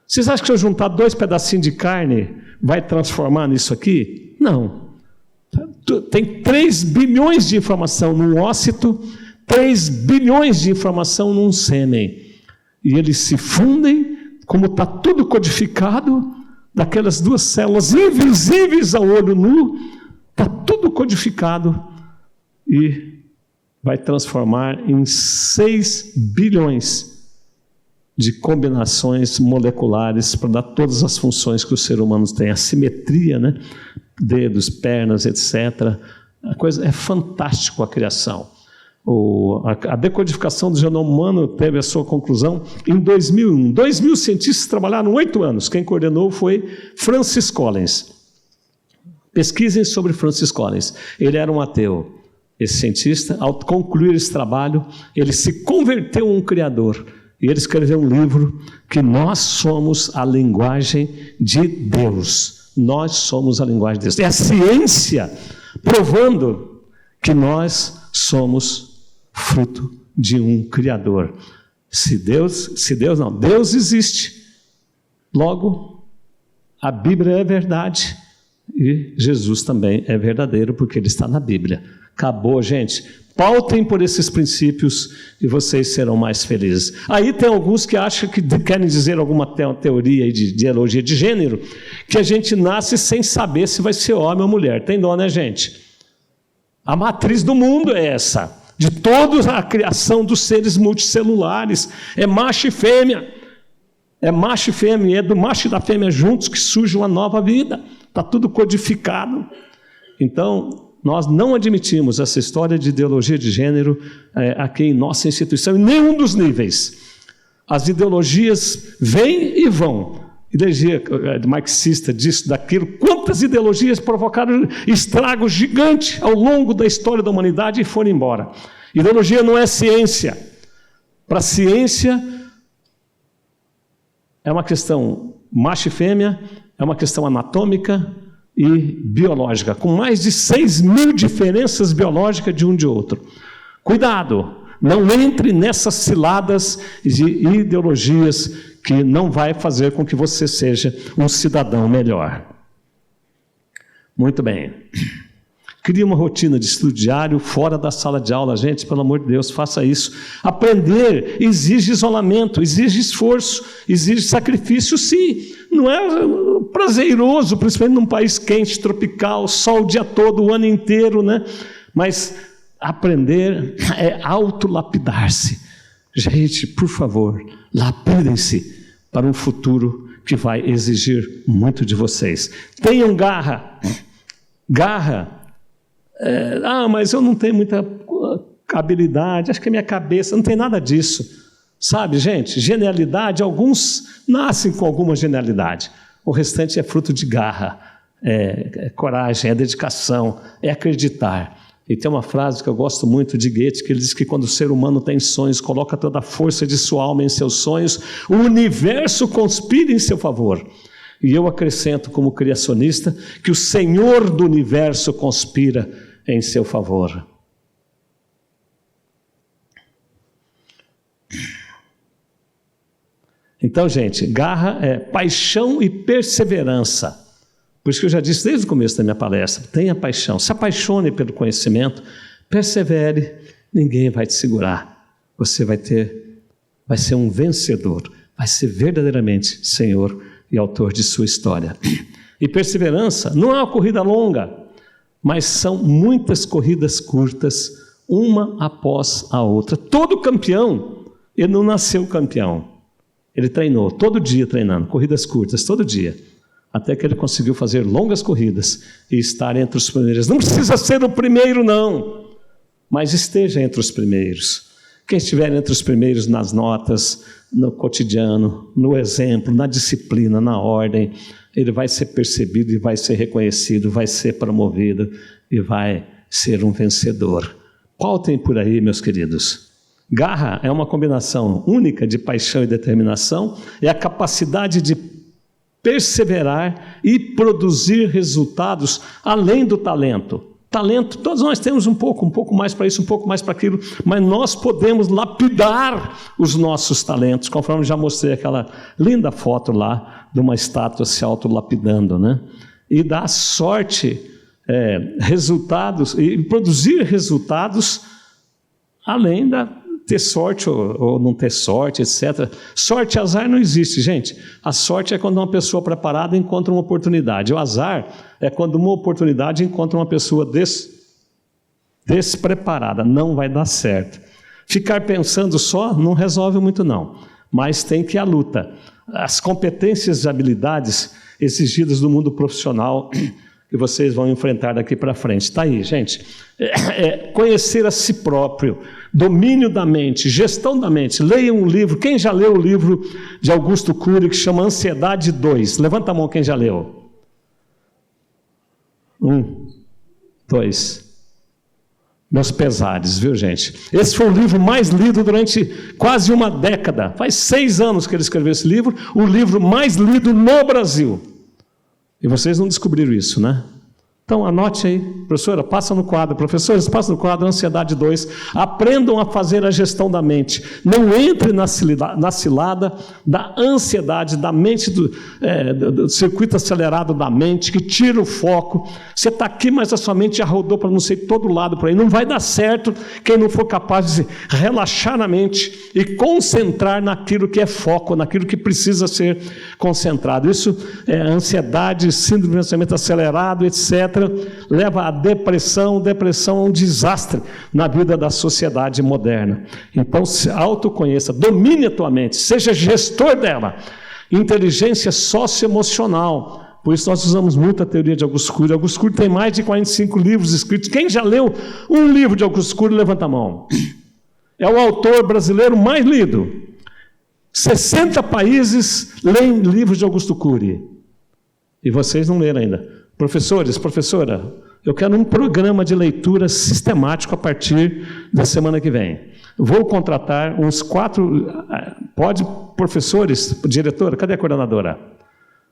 Vocês acham que se eu juntar 2 pedacinhos de carne, vai transformar nisso aqui? Não. Tem 3 bilhões de informação num ócito, 3 bilhões de informação num sêmen. E eles se fundem, como está tudo codificado, daquelas 2 células invisíveis ao olho nu, está tudo codificado e vai transformar em 6 bilhões de combinações moleculares para dar todas as funções que o ser humano tem, a simetria, né? Dedos, pernas, etc. A coisa é fantástico a criação. A decodificação do genoma humano teve a sua conclusão em 2001. 2.000 cientistas trabalharam 8 anos. Quem coordenou foi Francis Collins. Pesquisem sobre Francis Collins. Ele era um ateu. Esse cientista, ao concluir esse trabalho, ele se converteu em um criador. E ele escreveu um livro que nós somos a linguagem de Deus. Nós somos a linguagem de Deus. É a ciência provando que nós somos fruto de um Criador. Deus existe. Logo, a Bíblia é verdade e Jesus também é verdadeiro porque ele está na Bíblia. Acabou, gente. Pautem por esses princípios e vocês serão mais felizes. Aí tem alguns que acham que querem dizer alguma teoria de ideologia de gênero, que a gente nasce sem saber se vai ser homem ou mulher. Tem dó, né, gente? A matriz do mundo é essa, de toda a criação dos seres multicelulares. É macho e fêmea. É macho e fêmea, é do macho e da fêmea juntos que surge uma nova vida. Está tudo codificado. Então, nós não admitimos essa história de ideologia de gênero aqui em nossa instituição, em nenhum dos níveis. As ideologias vêm e vão. Ideologia marxista, disso, daquilo. Quantas ideologias provocaram estragos gigantes ao longo da história da humanidade e foram embora. Ideologia não é ciência. Para a ciência, é uma questão macho e fêmea, é uma questão anatômica e biológica, com mais de 6.000 diferenças biológicas de um de outro. Cuidado, não entre nessas ciladas de ideologias que não vai fazer com que você seja um cidadão melhor. Muito bem. Crie uma rotina de estudo diário fora da sala de aula. Gente, pelo amor de Deus, faça isso. Aprender exige isolamento, exige esforço, exige sacrifício, sim. Não é prazeroso, principalmente num país quente, tropical, sol o dia todo, o ano inteiro, né? Mas aprender é autolapidar-se. Gente, por favor, lapidem-se para um futuro que vai exigir muito de vocês. Tenham garra. Garra. Mas eu não tenho muita habilidade, acho que a minha cabeça, não tem nada disso. Sabe, gente, genialidade, alguns nascem com alguma genialidade. O restante é fruto de garra, é coragem, é dedicação, é acreditar. E tem uma frase que eu gosto muito de Goethe, que ele diz que quando o ser humano tem sonhos, coloca toda a força de sua alma em seus sonhos, o universo conspira em seu favor. E eu acrescento como criacionista que o Senhor do universo conspira em seu favor. Então, gente, garra é paixão e perseverança. Por isso que eu já disse desde o começo da minha palestra, tenha paixão, se apaixone pelo conhecimento, persevere, ninguém vai te segurar. Você vai ser um vencedor, vai ser verdadeiramente Senhor e autor de sua história. E perseverança não é uma corrida longa, mas são muitas corridas curtas, uma após a outra. Todo campeão, ele não nasceu campeão. Ele treinou, todo dia treinando, corridas curtas, todo dia. Até que ele conseguiu fazer longas corridas e estar entre os primeiros. Não precisa ser o primeiro, não, mas esteja entre os primeiros. Quem estiver entre os primeiros nas notas, no cotidiano, no exemplo, na disciplina, na ordem, ele vai ser percebido e vai ser reconhecido, vai ser promovido e vai ser um vencedor. Qual tem por aí, meus queridos? Garra é uma combinação única de paixão e determinação, é a capacidade de perseverar e produzir resultados além do talento. Talento, todos nós temos um pouco mais para isso, um pouco mais para aquilo, mas nós podemos lapidar os nossos talentos, conforme já mostrei aquela linda foto lá de uma estátua se autolapidando, né? E dar sorte, resultados, e produzir resultados além da ter sorte ou não ter sorte, etc. Sorte e azar não existe, gente. A sorte é quando uma pessoa preparada encontra uma oportunidade. O azar é quando uma oportunidade encontra uma pessoa despreparada. Não vai dar certo. Ficar pensando só não resolve muito, não. Mas tem que ir à luta. As competências e habilidades exigidas do mundo profissional que vocês vão enfrentar daqui para frente. Está aí, gente. Conhecer a si próprio, domínio da mente, gestão da mente. Leia um livro. Quem já leu o livro de Augusto Cury que chama Ansiedade 2? Levanta a mão quem já leu. 1, 2. Meus pesares, viu, gente? Esse foi o livro mais lido durante quase uma década. Faz 6 anos que ele escreveu esse livro, o livro mais lido no Brasil. E vocês não descobriram isso, né? Então, anote aí, professora, passa no quadro. Professores, passa no quadro, Ansiedade 2. Aprendam a fazer a gestão da mente. Não entre na cilada da ansiedade, da mente, do circuito acelerado da mente, que tira o foco. Você está aqui, mas a sua mente já rodou para não sei todo lado por aí. Não vai dar certo quem não for capaz de relaxar na mente e concentrar naquilo que é foco, naquilo que precisa ser concentrado. Isso é ansiedade, síndrome de pensamento acelerado, etc., leva à depressão. Depressão é um desastre na vida da sociedade moderna. Então, se autoconheça, domine a tua mente, seja gestor dela. Inteligência socioemocional. Por isso nós usamos muito a teoria de Augusto Cury. Augusto Cury tem mais de 45 livros escritos. Quem já leu um livro de Augusto Cury, levanta a mão. É o autor brasileiro mais lido. 60 países leem livros de Augusto Cury. E vocês não leram ainda. Professores, professora, eu quero um programa de leitura sistemático a partir da semana que vem. Vou contratar uns 4... Pode, professores, diretora, cadê a coordenadora?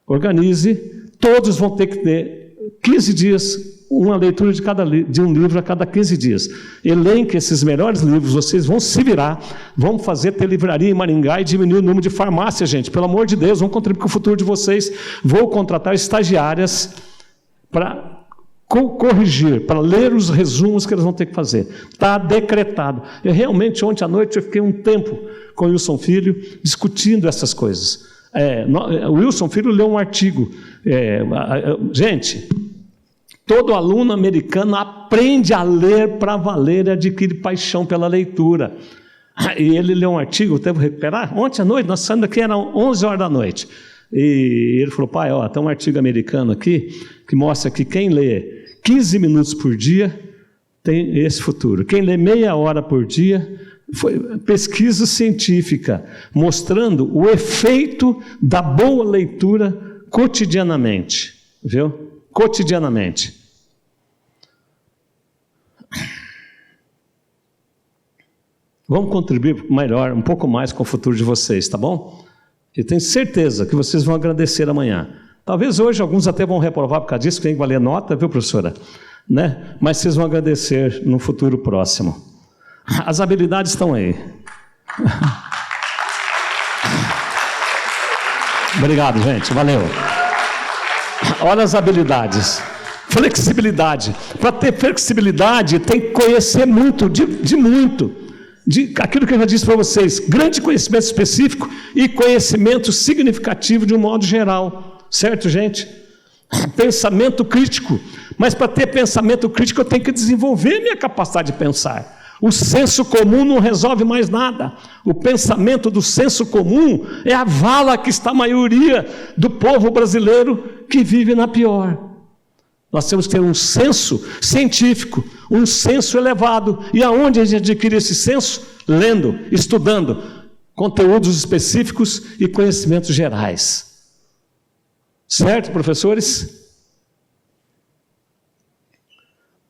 Organize todos vão ter que ter 15 dias, uma leitura de um livro a cada 15 dias. Elenque esses melhores livros, vocês vão se virar, vão ter livraria em Maringá e diminuir o número de farmácias, gente. Pelo amor de Deus, vão contribuir com o futuro de vocês. Vou contratar estagiárias para corrigir, para ler os resumos que eles vão ter que fazer. Está decretado. Eu realmente, ontem à noite, eu fiquei um tempo com o Wilson Filho discutindo essas coisas. O Wilson Filho leu um artigo. Gente, todo aluno americano aprende a ler para valer e adquire paixão pela leitura. E ele leu um artigo, eu devo recuperar, ontem à noite, nós saímos daqui, eram 11 horas da noite. E ele falou, pai, tem um artigo americano aqui, que mostra que quem lê 15 minutos por dia tem esse futuro. Quem lê meia hora por dia, foi pesquisa científica, mostrando o efeito da boa leitura cotidianamente. Viu? Cotidianamente. Vamos contribuir melhor, um pouco mais com o futuro de vocês, tá bom? Eu tenho certeza que vocês vão agradecer amanhã. Talvez hoje alguns até vão reprovar por causa disso, que tem que valer nota, viu, professora? Né? Mas vocês vão agradecer no futuro próximo. As habilidades estão aí. Obrigado, gente. Valeu. Olha as habilidades. Flexibilidade. Para ter flexibilidade, tem que conhecer muito, de aquilo que eu já disse para vocês, grande conhecimento específico e conhecimento significativo de um modo geral. Certo, gente? Pensamento crítico. Mas para ter pensamento crítico, eu tenho que desenvolver minha capacidade de pensar. O senso comum não resolve mais nada. O pensamento do senso comum é a vala que está a maioria do povo brasileiro que vive na pior. Nós temos que ter um senso científico, um senso elevado. E aonde a gente adquire esse senso? Lendo, estudando conteúdos específicos e conhecimentos gerais. Certo, professores?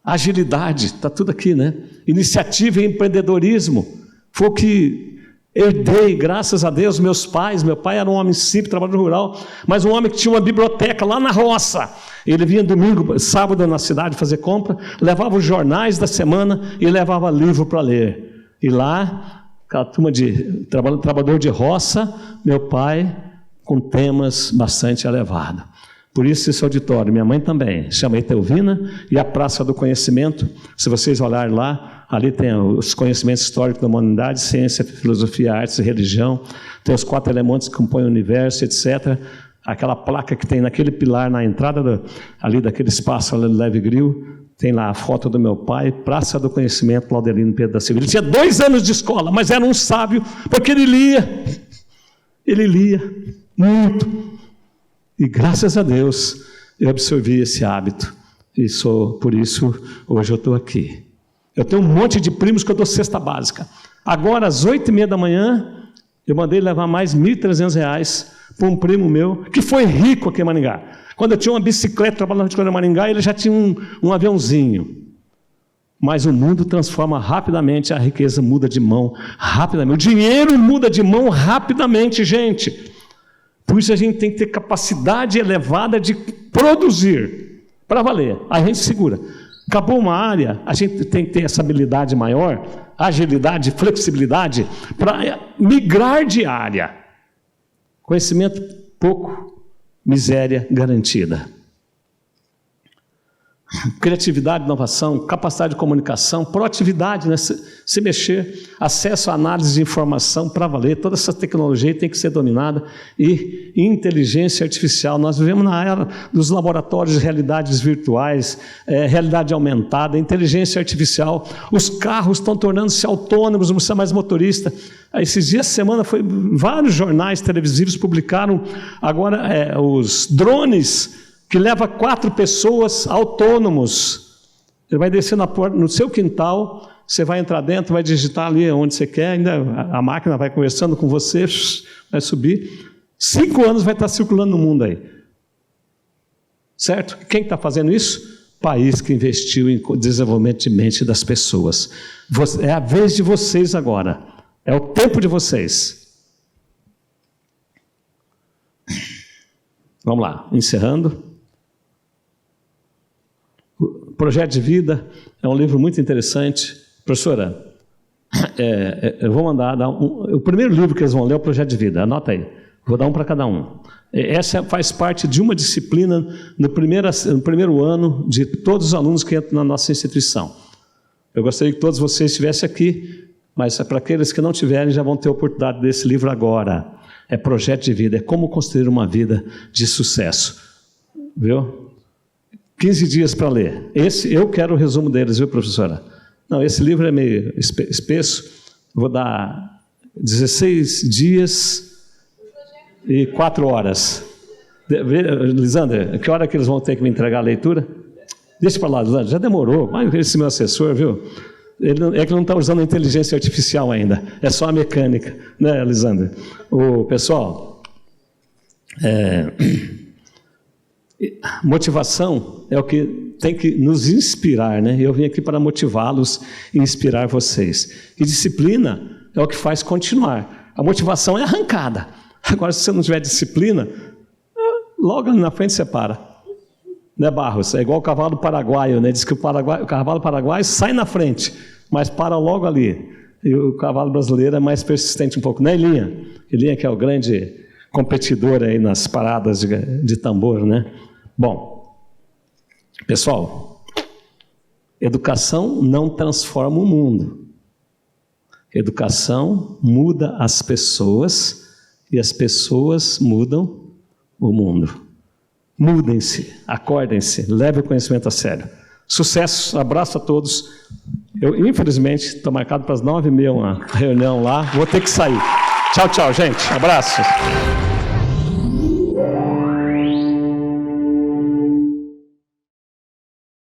Agilidade, está tudo aqui, né? Iniciativa e empreendedorismo. Foi o que herdei, graças a Deus, meus pais. Meu pai era um homem simples, trabalhador rural, mas um homem que tinha uma biblioteca lá na roça. Ele vinha domingo, sábado na cidade fazer compra, levava os jornais da semana e levava livro para ler. E lá, aquela turma de trabalhador de roça, meu pai, com temas bastante elevados. Por isso esse auditório, minha mãe também, chama Etelvina, e a Praça do Conhecimento, se vocês olharem lá, ali tem os conhecimentos históricos da humanidade, ciência, filosofia, artes e religião, tem os 4 elementos que compõem o universo, etc. Aquela placa que tem naquele pilar, na entrada ali daquele espaço ali do Leve Grill, tem lá a foto do meu pai, Praça do Conhecimento, Laudelino Pedro da Silva. Ele tinha 2 anos de escola, mas era um sábio, porque ele lia muito. E graças a Deus eu absorvi esse hábito. E por isso, hoje eu estou aqui. Eu tenho um monte de primos que eu dou cesta básica. Agora, às 8h30 da manhã, eu mandei levar mais R$1.300 para um primo meu, que foi rico aqui em Maringá. Quando eu tinha uma bicicleta trabalhando na Horticultura de Maringá, ele já tinha um aviãozinho. Mas o mundo transforma rapidamente, a riqueza muda de mão rapidamente. O dinheiro muda de mão rapidamente, gente. Por isso a gente tem que ter capacidade elevada de produzir, para valer. A gente segura. Acabou uma área, a gente tem que ter essa habilidade maior, agilidade, flexibilidade, para migrar de área. Conhecimento pouco, miséria garantida. Criatividade, inovação, capacidade de comunicação, proatividade, né? Se mexer, acesso à análise de informação para valer, toda essa tecnologia tem que ser dominada, e inteligência artificial. Nós vivemos na era dos laboratórios de realidades virtuais, realidade aumentada, inteligência artificial. Os carros estão tornando-se autônomos, não precisa mais motorista. Esses dias, semana, vários jornais televisivos publicaram agora os drones que leva 4 pessoas autônomos. Ele vai descer no seu quintal, você vai entrar dentro, vai digitar ali onde você quer, ainda a máquina vai conversando com você, vai subir. 5 anos vai estar circulando no mundo aí. Certo? Quem está fazendo isso? País que investiu em desenvolvimento de mente das pessoas. É a vez de vocês agora. É o tempo de vocês. Vamos lá, encerrando. Projeto de Vida é um livro muito interessante. Professora, eu vou mandar o primeiro livro que eles vão ler é o Projeto de Vida, anota aí. Vou dar um para cada um. Essa faz parte de uma disciplina no primeiro ano de todos os alunos que entram na nossa instituição. Eu gostaria que todos vocês estivessem aqui, mas para aqueles que não tiverem, já vão ter a oportunidade desse livro agora. É Projeto de Vida, é como construir uma vida de sucesso. Viu? 15 dias para ler. Eu quero o resumo deles, viu, professora? Não, esse livro é meio espesso. Vou dar 16 dias e 4 horas. Lisandra, que hora que eles vão ter que me entregar a leitura? Deixa para lá, Lisandra, já demorou. Mas esse meu assessor, viu? É que não está usando a inteligência artificial ainda. É só a mecânica, né, Lisandra? Pessoal, motivação é o que tem que nos inspirar, né? Eu vim aqui para motivá-los e inspirar vocês. E disciplina é o que faz continuar. A motivação é arrancada. Agora, se você não tiver disciplina, logo ali na frente você para. Né, Barros? É igual o cavalo paraguaio, né? Diz que o cavalo paraguaio sai na frente, mas para logo ali. E o cavalo brasileiro é mais persistente um pouco. Né, Elinha? Elinha que é o grande competidor aí nas paradas de tambor, né? Bom, pessoal, educação não transforma o mundo. Educação muda as pessoas e as pessoas mudam o mundo. Mudem-se, acordem-se, levem o conhecimento a sério. Sucesso, abraço a todos. Eu, infelizmente, estou marcado para as 9h30 uma reunião lá, vou ter que sair. Tchau, tchau, gente. Abraço.